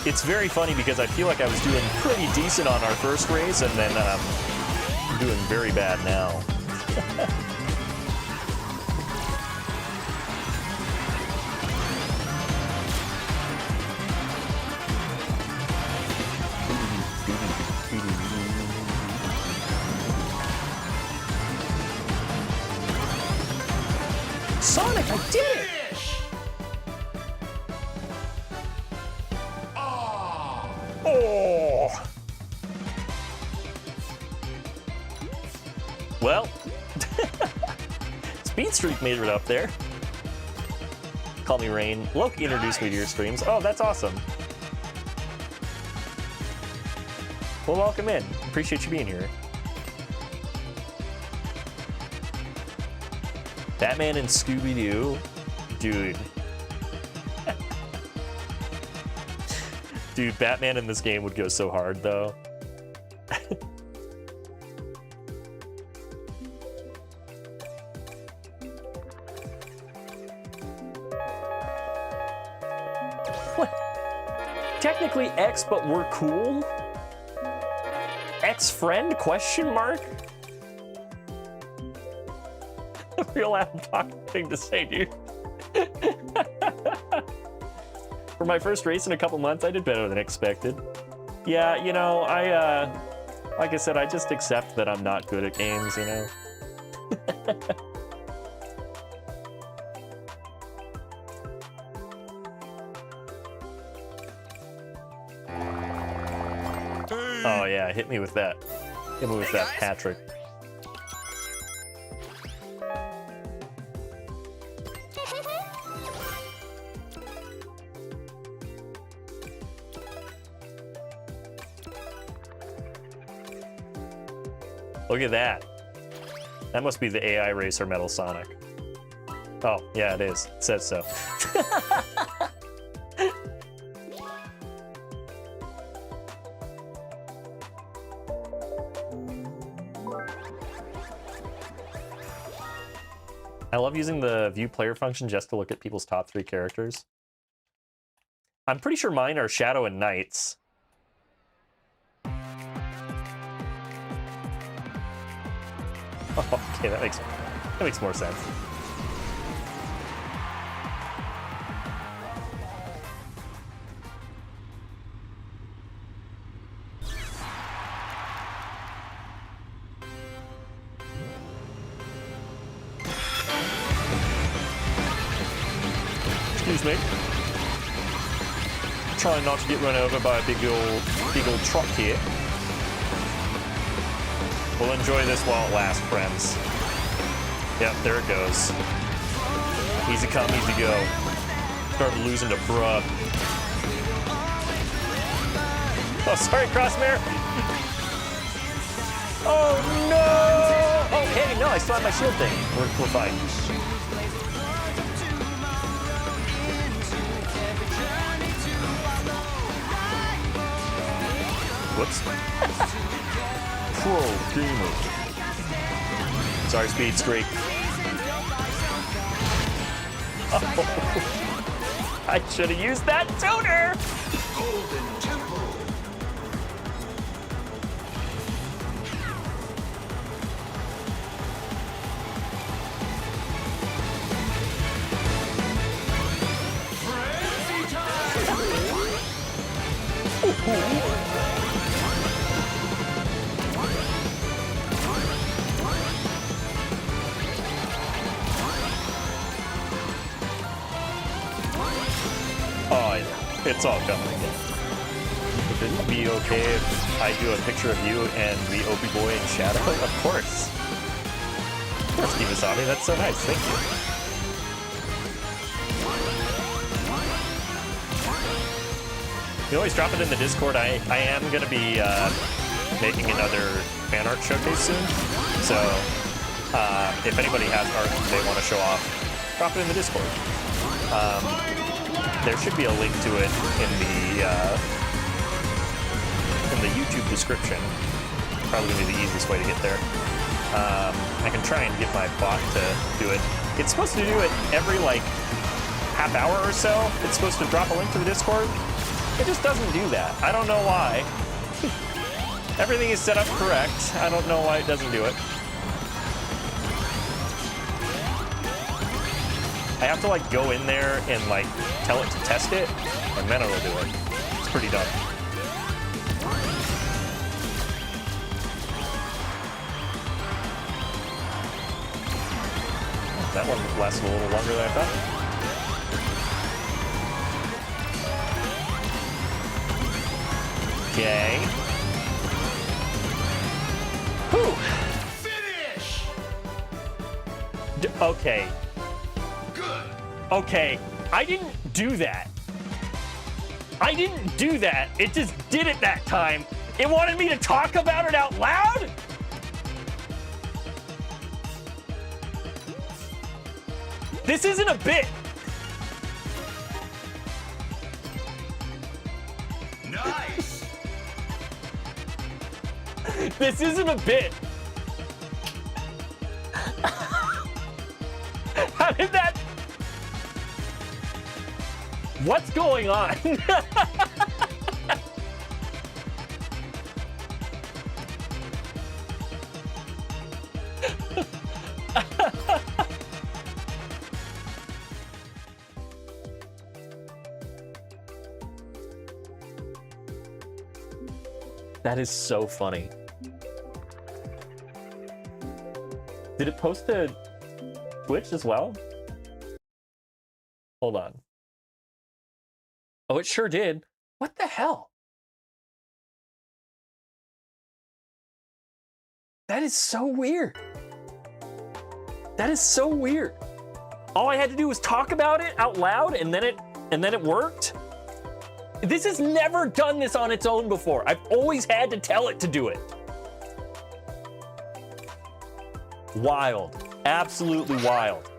It's very funny because I feel like I was doing pretty decent on our first race, and then I'm doing very bad now. Sonic, I did it! Oh! Well, Speed Streak made it up there. Call me Rain. Loki introduced me to your streams. Oh, that's awesome. Well, welcome in. Appreciate you being here. Batman and Scooby-Doo. Dude. Dude, Batman in this game would go so hard, though. What? Technically X, but we're cool? Ex-friend? Question mark? Real out-of-pocket thing to say, dude. For my first race in a couple months, I did better than expected. Yeah, you know, like I said, I just accept that I'm not good at games, you know? Yeah, hit me with that. Hit me with that hat trick. Look at that. That must be the AI Racer Metal Sonic. Oh, yeah, it is. It says so. I love using the view player function just to look at people's top 3 characters. I'm pretty sure mine are Shadow and Knights. Oh, okay, that makes more sense. Excuse me. Trying not to get run over by a big old truck here. We'll enjoy this while it lasts, friends. Yep, there it goes. Easy come, easy go. Started losing to bruh. Oh, sorry, Crossmare. Oh, no! Oh, hey, no, I still have my shield thing. We're fine. Whoops. Pro gamer. Sorry, Speed Streak. Oh, I should have used that tuner. Golden Temple. Oh, yeah. It's all coming again. Would it be okay if I do a picture of you and the Opie Boy in shadow? Of course. Of course, Kivasami. That's so nice. Thank you. You always drop it in the Discord. I am going to be making another fan art showcase soon. So if anybody has art they want to show off, drop it in the Discord. There should be a link to it in the YouTube description. Probably gonna be the easiest way to get there. I can try and get my bot to do it. It's supposed to do it every like half hour or so. It's supposed to drop a link to the Discord. It just doesn't do that. I don't know why. Everything is set up correct. I don't know why it doesn't do it. I have to like go in there and like tell it to test it, and then it'll do it. It's pretty dumb. That one lasted a little longer than I thought. Okay. Whew. Finish. Okay. Okay, I didn't do that. I didn't do that. It just did it that time. It wanted me to talk about it out loud? This isn't a bit. Nice. This isn't a bit. How did that? What's going on? That is so funny. Did it post to Twitch as well? Hold on. Oh, it sure did. What the hell? That is so weird. That is so weird. All I had to do was talk about it out loud, and then it worked. This has never done this on its own before. I've always had to tell it to do it. Wild. Absolutely wild.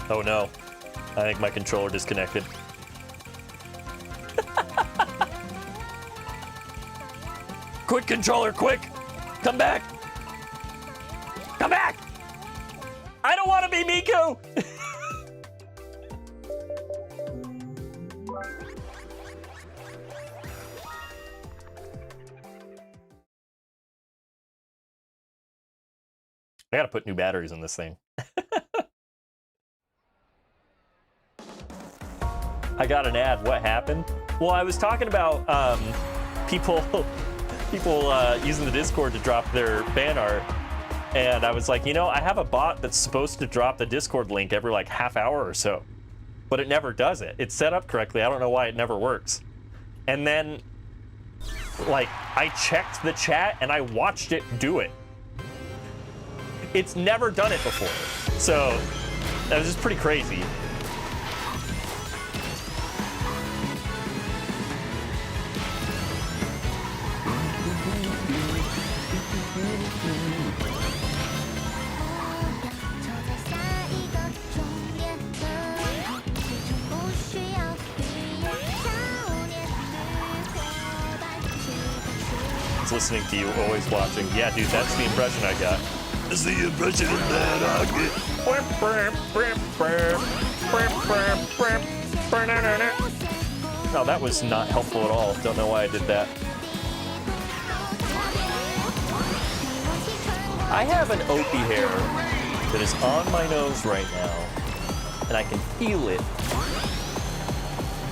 Oh no. I think my controller disconnected. Quick, controller, quick! Come back! Come back! I don't want to be Miku! I gotta put new batteries in this thing. I got an ad. What happened? Well, I was talking about people using the Discord to drop their fan art, and I was like, you know, I have a bot that's supposed to drop the Discord link every like half hour or so, but it never does it. It's set up correctly. I don't know why it never works. And then, like, I checked the chat and I watched it do it. It's never done it before, so that was just pretty crazy. It's listening to you, always watching. Yeah, dude, that's the impression I got. That's the impression that I get. Oh, that was not helpful at all. Don't know why I did that. I have an Opie hair that is on my nose right now, and I can feel it,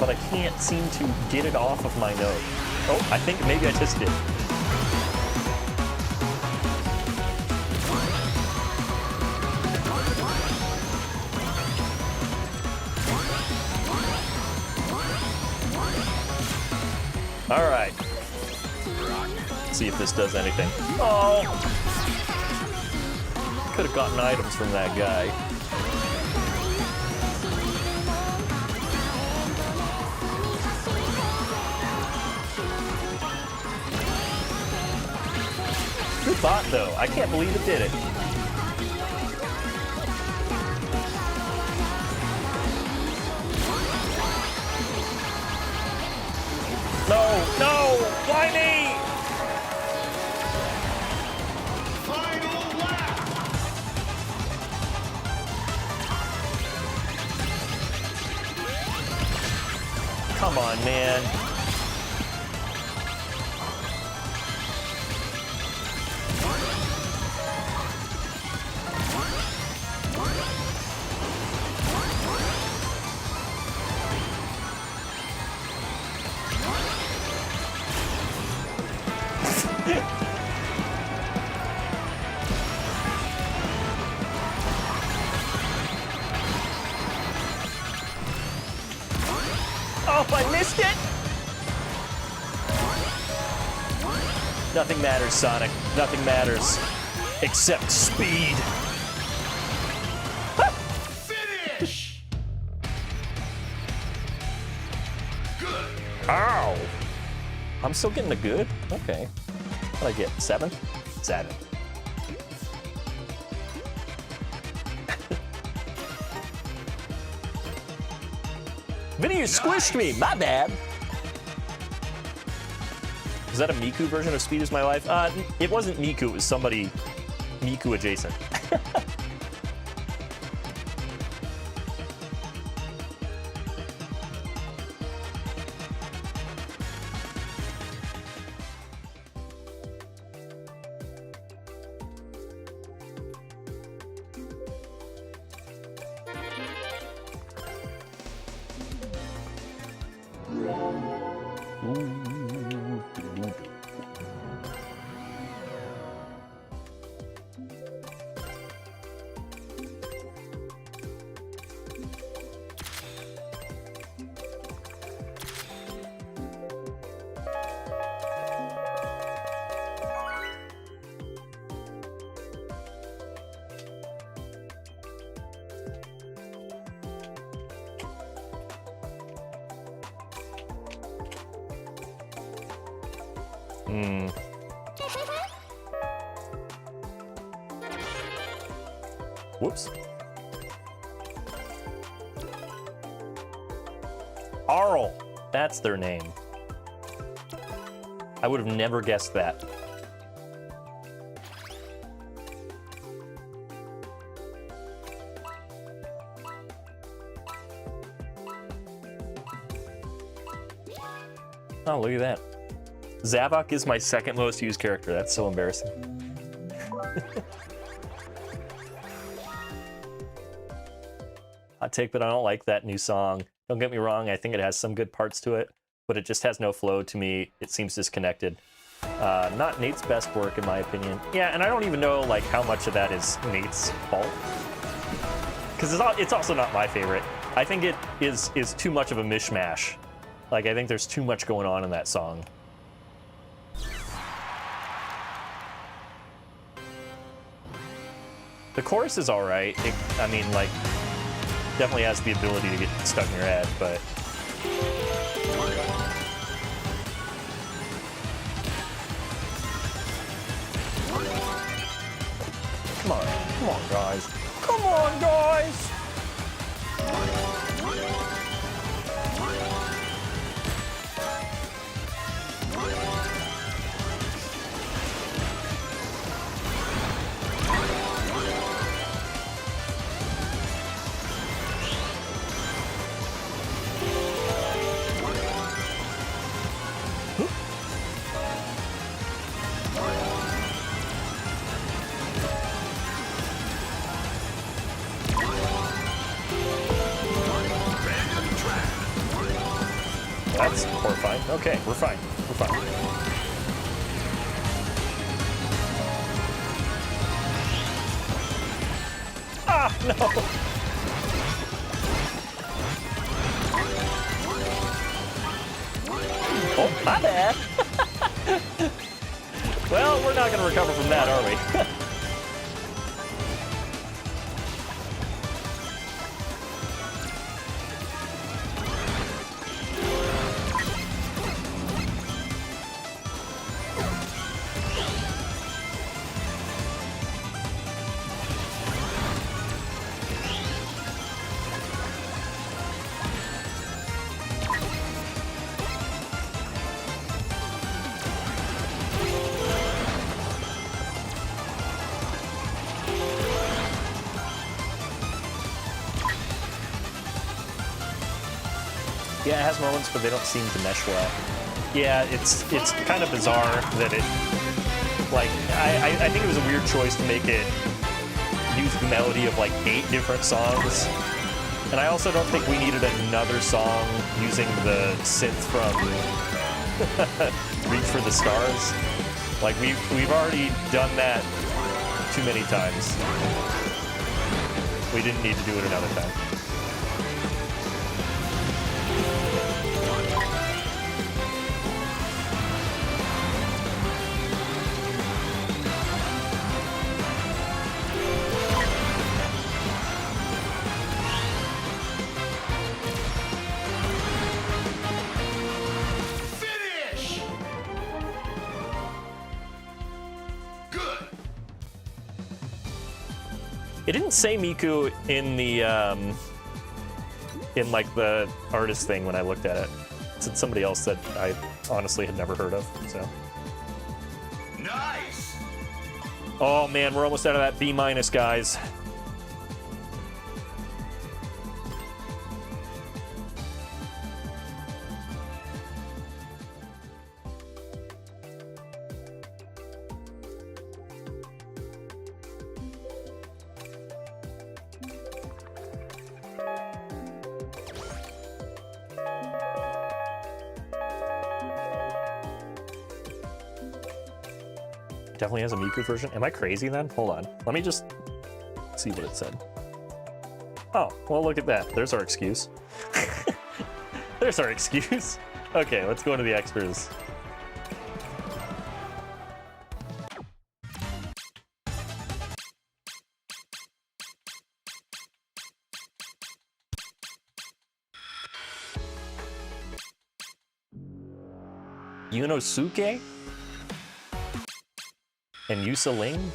but I can't seem to get it off of my nose. Oh, I think maybe I just did. All right. Let's see if this does anything. Oh! Could have gotten items from that guy. Good bot, though. I can't believe it did it. No, no, why me? Final lap. Come on, man. Oh, I missed it! Nothing matters, Sonic. Nothing matters. Except speed. Finish. Good. Ow! I'm still getting the good? Okay. What did I get? 7? 7. Vinny, you squished me! My bad! Is that a Miku version of Speed is My Life? It wasn't Miku, it was somebody Miku adjacent. Hmm. Whoops. Arl. That's their name. I would have never guessed that. Oh, look at that. Zavok is my second most used character. That's so embarrassing. Hot take, but I don't like that new song. Don't get me wrong, I think it has some good parts to it, but it just has no flow to me. It seems disconnected. Not Nate's best work, in my opinion. Yeah, and I don't even know like how much of that is Nate's fault. Because it's also not my favorite. I think it is too much of a mishmash. Like, I think there's too much going on in that song. The chorus is alright. I mean, like, definitely has the ability to get stuck in your head, but... Come on guys. Come on, guys! That's horrifying. Okay, we're fine. We're fine. Ah, no! Oh, my bad. Well, we're not going to recover from that, are we? Yeah, it has moments, but they don't seem to mesh well. Yeah, it's kind of bizarre that it, like, I think it was a weird choice to make it use the melody of like 8 different songs. And I also don't think we needed another song using the synth from Reach for the Stars. Like, we've already done that too many times. We didn't need to do it another time. It didn't say Miku in the in like the artist thing when I looked at it. It said somebody else that I honestly had never heard of. So. Nice. Oh man, we're almost out of that B-, guys. Definitely has a Miku version. Am I crazy then? Hold on. Let me just see what it said. Oh, well, look at that. There's our excuse. There's our excuse. Okay, let's go into the extras. Yunosuke? And Yusa Ling?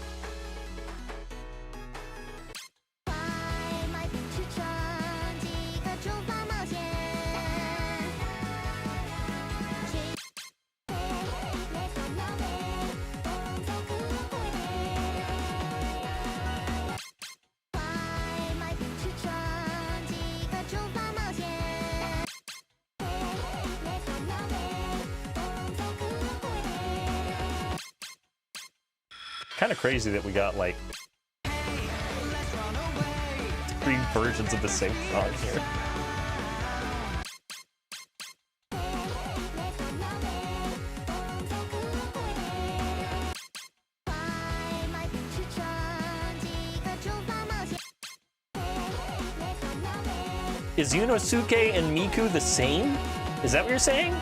Kind of crazy that we got like 3 versions of the same song here. Is Yunosuke and Miku the same? Is that what you're saying?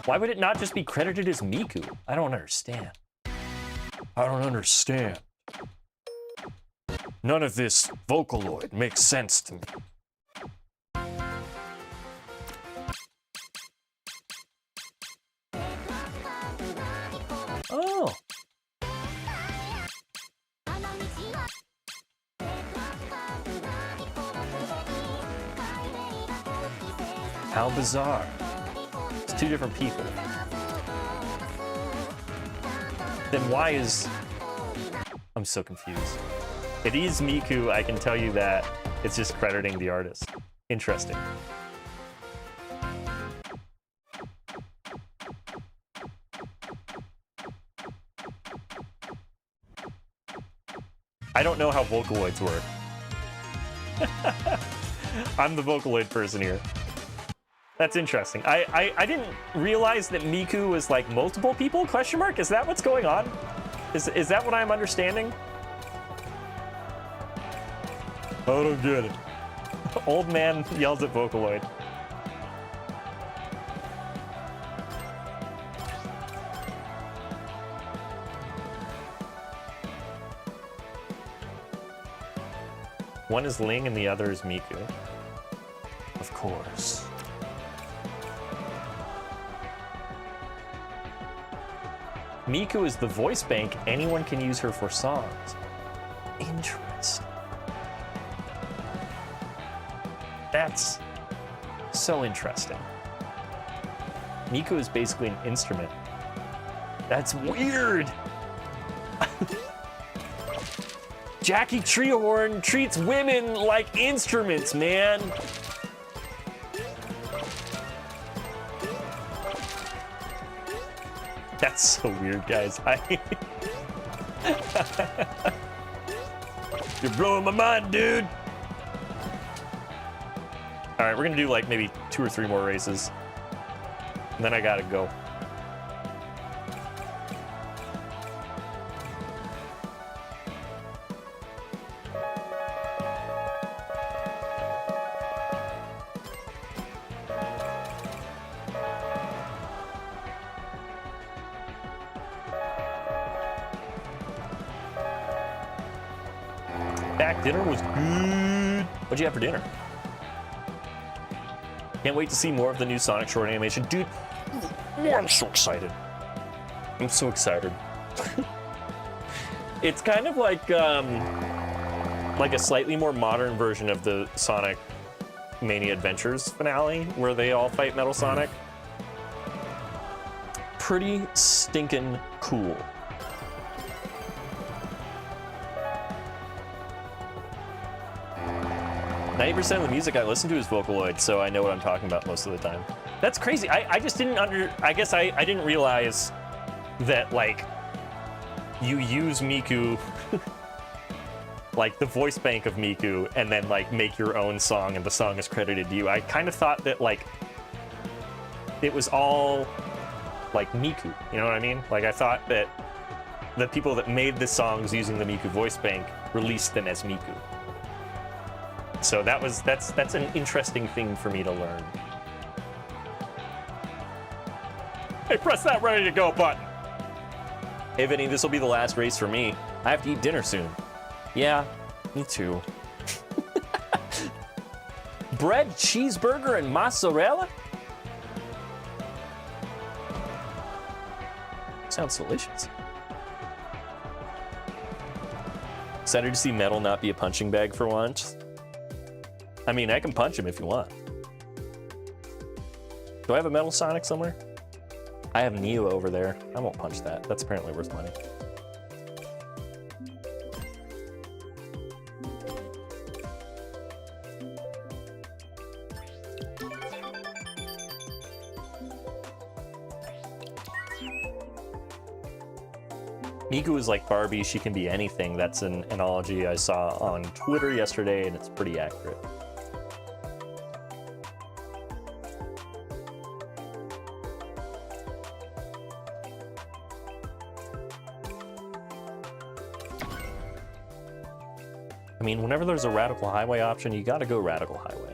Why would it not just be credited as Miku? I don't understand. I don't understand. None of this Vocaloid makes sense to me. Oh. How bizarre. It's 2 different people. Then why is... I'm so confused. It is Miku, I can tell you that. It's just crediting the artist. Interesting. I don't know how Vocaloids work. I'm the Vocaloid person here. That's interesting. I didn't realize that Miku was like multiple people, question mark? Is that what's going on? Is that what I'm understanding? I don't get it. Old man yells at Vocaloid. One is Ling and the other is Miku. Of course. Miku is the voice bank. Anyone can use her for songs. Interesting. That's so interesting. Miku is basically an instrument. That's weird. Jackie Treehorn treats women like instruments, man. That's so weird, guys. You're blowing my mind, dude. All right, we're gonna do like maybe 2 or 3 more races, and then I gotta go. Dinner was good. What'd you have for dinner? Can't wait to see more of the new Sonic short animation. Dude, I'm so excited. I'm so excited. It's kind of like a slightly more modern version of the Sonic Mania Adventures finale, where they all fight Metal Sonic. Pretty stinking cool. 90% of the music I listen to is Vocaloid, so I know what I'm talking about most of the time. That's crazy. I just didn't I guess I didn't realize that, like, you use Miku, like the voice bank of Miku, and then, like, make your own song and the song is credited to you. I kind of thought that, like, it was all, like, Miku, you know what I mean? Like, I thought that the people that made the songs using the Miku voice bank released them as Miku. So that's an interesting thing for me to learn. Hey, press that ready to go button. Hey Vinny, this will be the last race for me. I have to eat dinner soon. Yeah, me too. Bread, cheeseburger, and mozzarella? Sounds delicious. Excited to see Metal not be a punching bag for once. I mean, I can punch him if you want. Do I have a Metal Sonic somewhere? I have Neo over there. I won't punch that. That's apparently worth money. Miku is like Barbie, she can be anything. That's an analogy I saw on Twitter yesterday, and it's pretty accurate. I mean, whenever there's a Radical Highway option, you gotta go Radical Highway.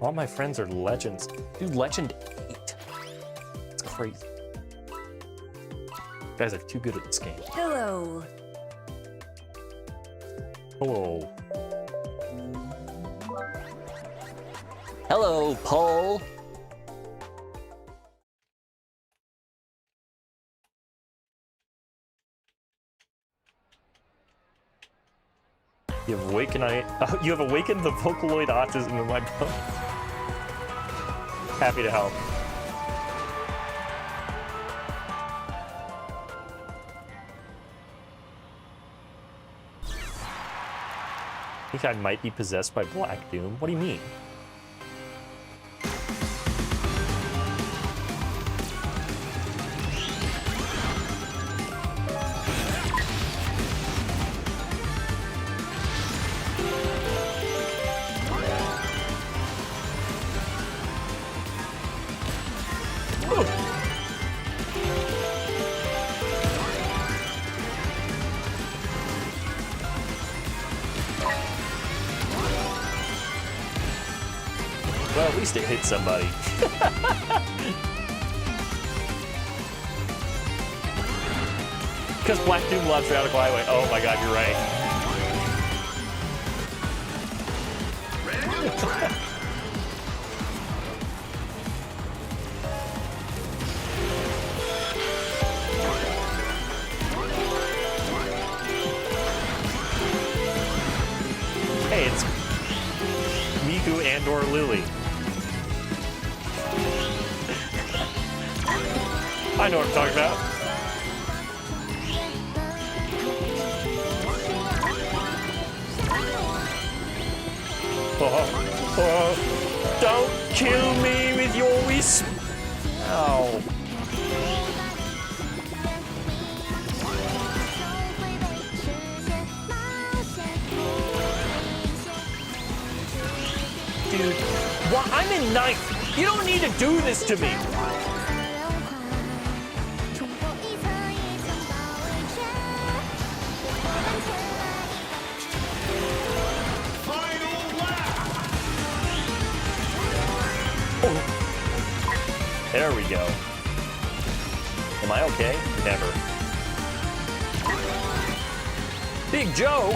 All my friends are legends. Dude, Legend 8. It's crazy. You guys are too good at this game. Hello. Hello. Hello, Paul. You have awakened the Vocaloid autism in my bones. Happy to help. I think I might be possessed by Black Doom. What do you mean? Well, at least it hit somebody. Because Black Doom loves Radical Highway. Oh my god, you're right. Hey, it's Miku and/or Lily. I know what I'm talking about. Oh, don't kill me with your wisp. Ow. Dude, well, I'm in ninth. You don't need to do this to me. There we go. Am I okay? Never. Big Joe!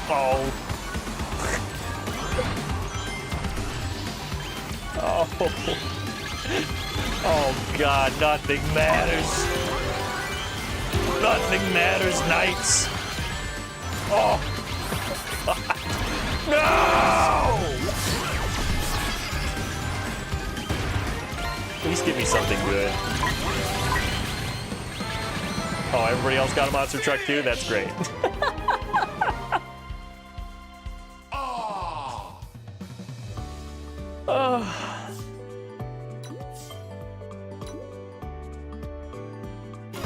Oh. Oh. Oh God, nothing matters. Nothing matters, knights. Oh. No! Please give me something good. Oh, everybody else got a monster truck too? That's great.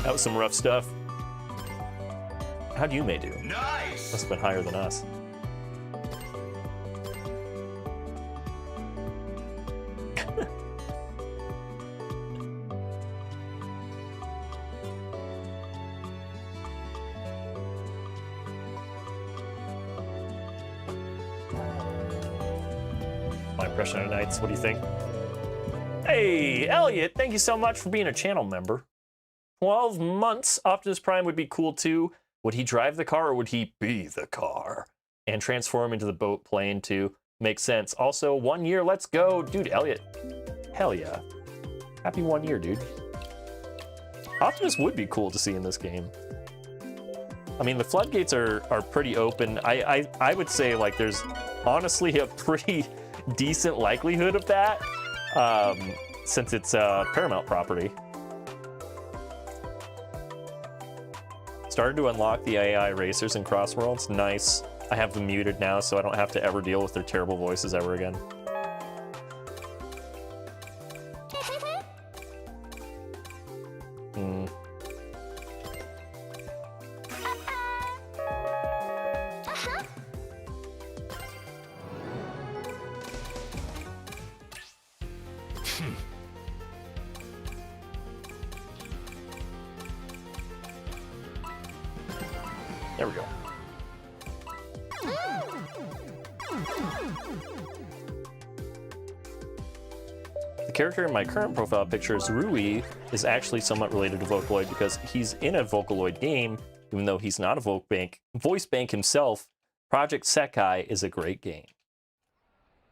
That was some rough stuff. How'd Yume do? Nice! Must have been higher than us. Crush Night Nights. What do you think? Hey, Elliot, thank you so much for being a channel member. 12 months. Optimus Prime would be cool too. Would he drive the car or would he be the car? And transform into the boat plane too. Makes sense. Also, 1 year, let's go. Dude, Elliot, hell yeah. Happy 1 year, dude. Optimus would be cool to see in this game. I mean, the floodgates are pretty open. I would say, like, there's honestly a pretty decent likelihood of that, since it's a Paramount property. Started to unlock the AI racers in Crossworlds. Nice. I have them muted now, so I don't have to ever deal with their terrible voices ever again. There we go. The character in my current profile picture is Rui is actually somewhat related to Vocaloid because he's in a Vocaloid game, even though he's not a voice bank himself. Project Sekai is a great game.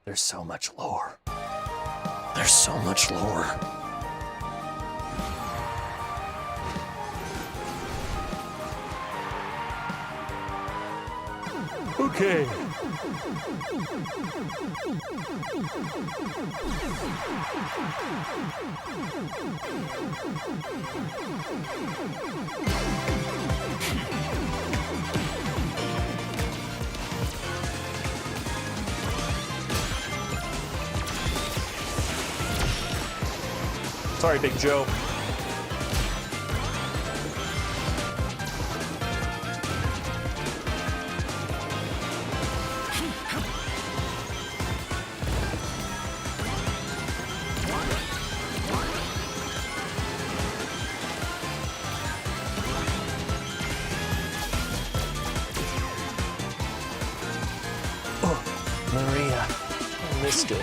There's so much lore. There's so much lore. Okay. Sorry, Big Joe. Maria, I missed it.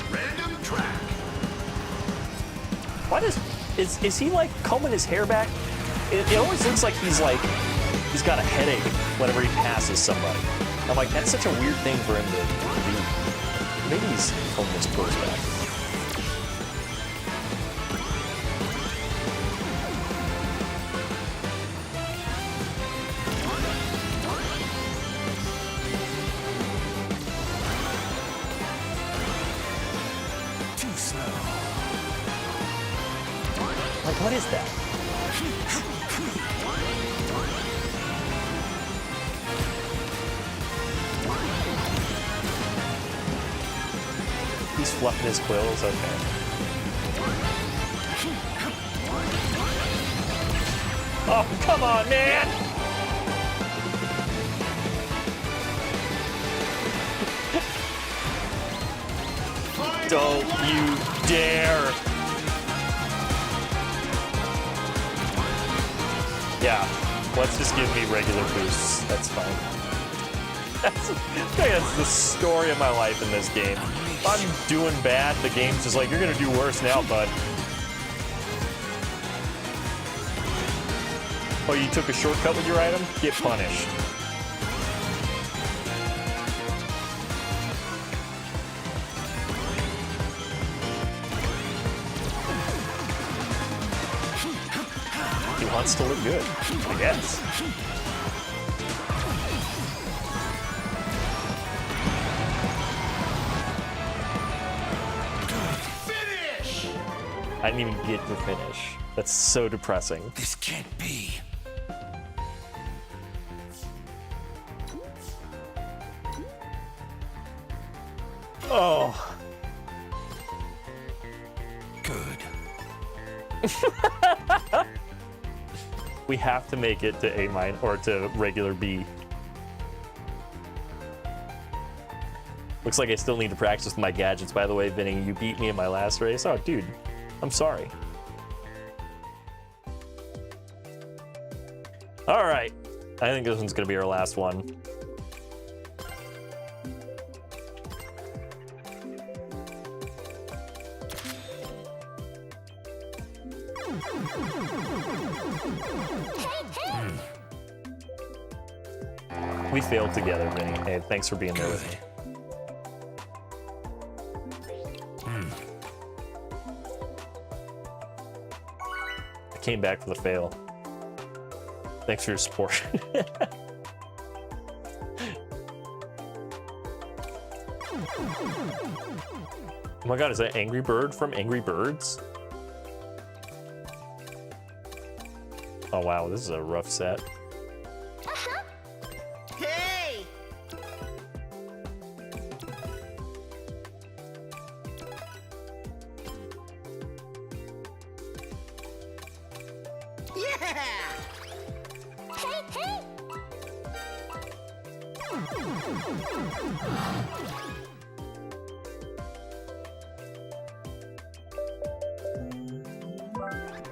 Random track. What is he like combing his hair back? It always looks like he's got a headache whenever he passes somebody. I'm like, that's such a weird thing for him to do. Maybe he's combing his clothes back. What is that? He's fluffing his quills, okay. Oh, come on, man! Don't you dare! Yeah, let's just give me regular boosts. That's fine. That's the story of my life in this game. If I'm doing bad, the game's just like, you're gonna do worse now, bud. Oh, you took a shortcut with your item? Get punished. He wants to look good, I guess. Finish! I didn't even get to finish. That's so depressing. This can't be. Oh. Good. We have to make it to A- or to regular B. Looks like I still need to practice with my gadgets, by the way, Vinny. You beat me in my last race. Oh, dude, I'm sorry. All right. I think this one's going to be our last one. We failed together, Vinny. Hey, thanks for being there with me. I came back for the fail. Thanks for your support. Oh my god, is that Angry Bird from Angry Birds? Oh wow, this is a rough set. Hey! Yeah! Hey, hey!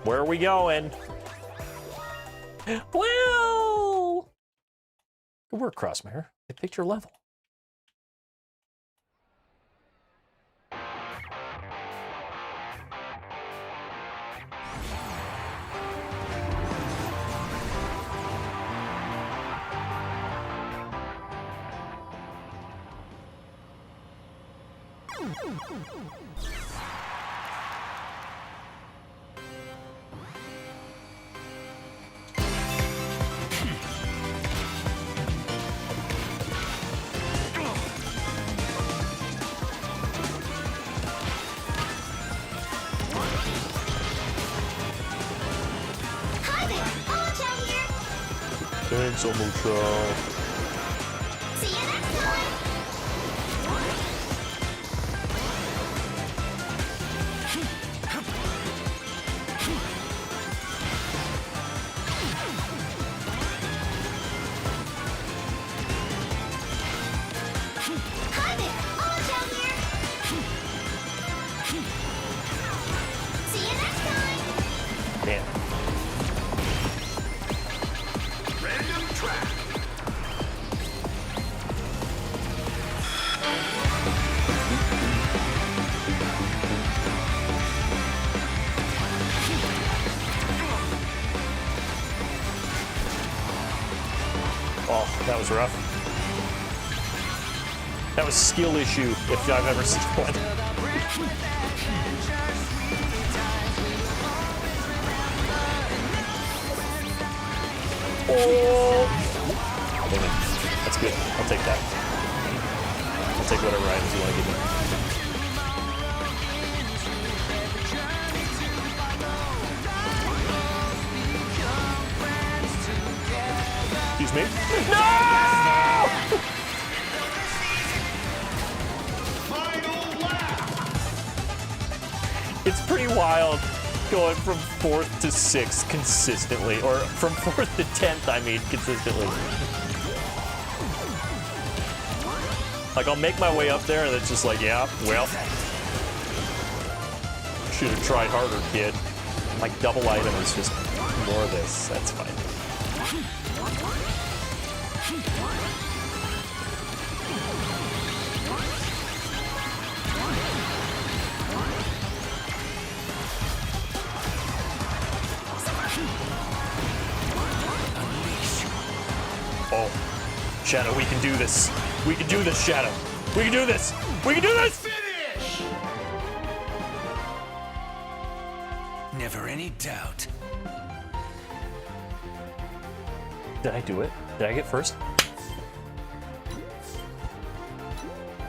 Where are we going? Well, good work, Crossmare. I picked your level. Hi there! Orange out here! Thanks so much. See you next time! Hi there! Orange out here! See you next time! Damn. Random track! Oh, that was rough. That was a skill issue, if I've ever seen one. Oh! Dang it. That's good. I'll take that. I'll take whatever items you want to give me. Excuse me. No! It's pretty wild going from 4th to 6th consistently, or from 4th to 10th, I mean, consistently. Like, I'll make my way up there, and it's just like, yeah, well, should have tried harder, kid. Like, double item is just more of this. That's fine. Oh, Shadow, we can do this. We can do this, Shadow. We can do this. We can do this! Finish! Never any doubt. Did I do it? Did I get first?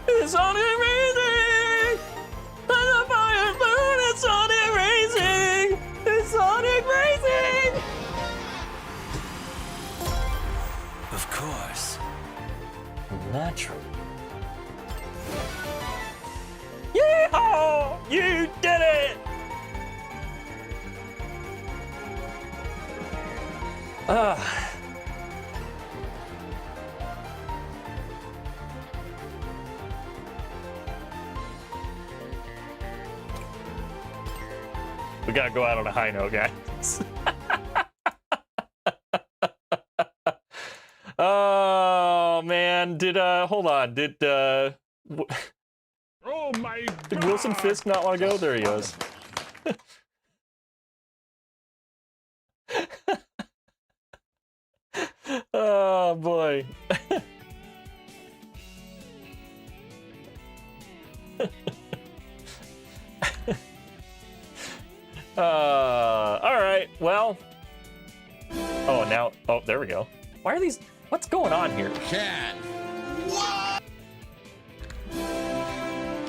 It's Sonic Racing! The fire moon, it's Sonic Racing! It's Sonic Racing! Of course. Naturally. Yeehaw! You did it! We gotta go out on a high note, guys. Did hold on? Did Oh my God! did Wilson Fisk not want to go? There he goes. Oh boy. All right. Well. Oh, now. Oh, there we go. Why are these? What's going on here? Cat. What?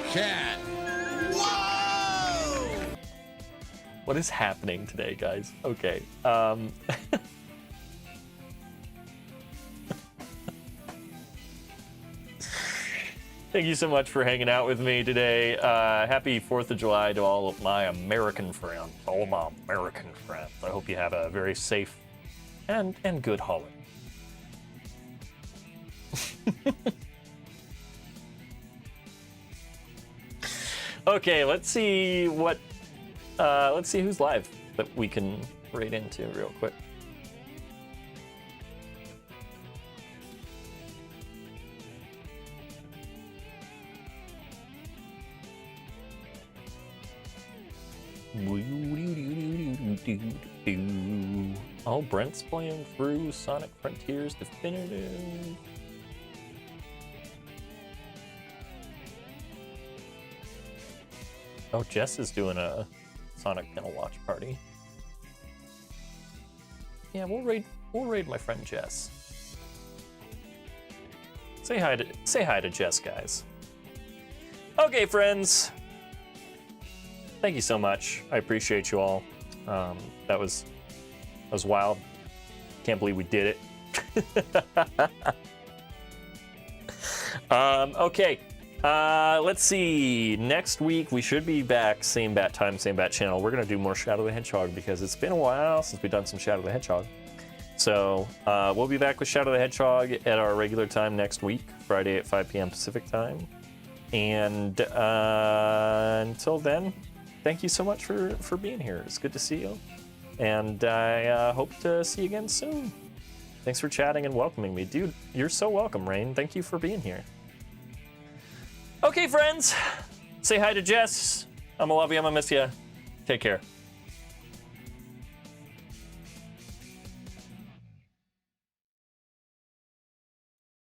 Cat. Whoa! What is happening today, guys? Okay. Thank you so much for hanging out with me today. Happy 4th of July to all of my American friends. All of my American friends. I hope you have a very safe and good holiday. Okay, let's see what let's see who's live that we can raid into real quick. Oh, Brent's playing through Sonic Frontiers Definitive. Oh, Jess is doing a Sonic Kennel Watch party. Yeah, we'll raid my friend Jess. Say hi to Jess, guys. Okay, friends. Thank you so much. I appreciate you all. That was wild. Can't believe we did it. Okay. Let's see. Next week we should be back, same bat time, same bat channel. We're gonna do more Shadow the Hedgehog because it's been a while since we've done some Shadow the Hedgehog. So we'll be back with Shadow the Hedgehog at our regular time next week, Friday at 5 p.m. Pacific time. And until then, thank you so much for being here. It's good to see you. And I hope to see you again soon. Thanks for chatting and welcoming me. Dude, you're so welcome, Rain. Thank you for being here. Okay, friends. Say hi to Jess. I'm gonna love you. I'm gonna miss you. Take care.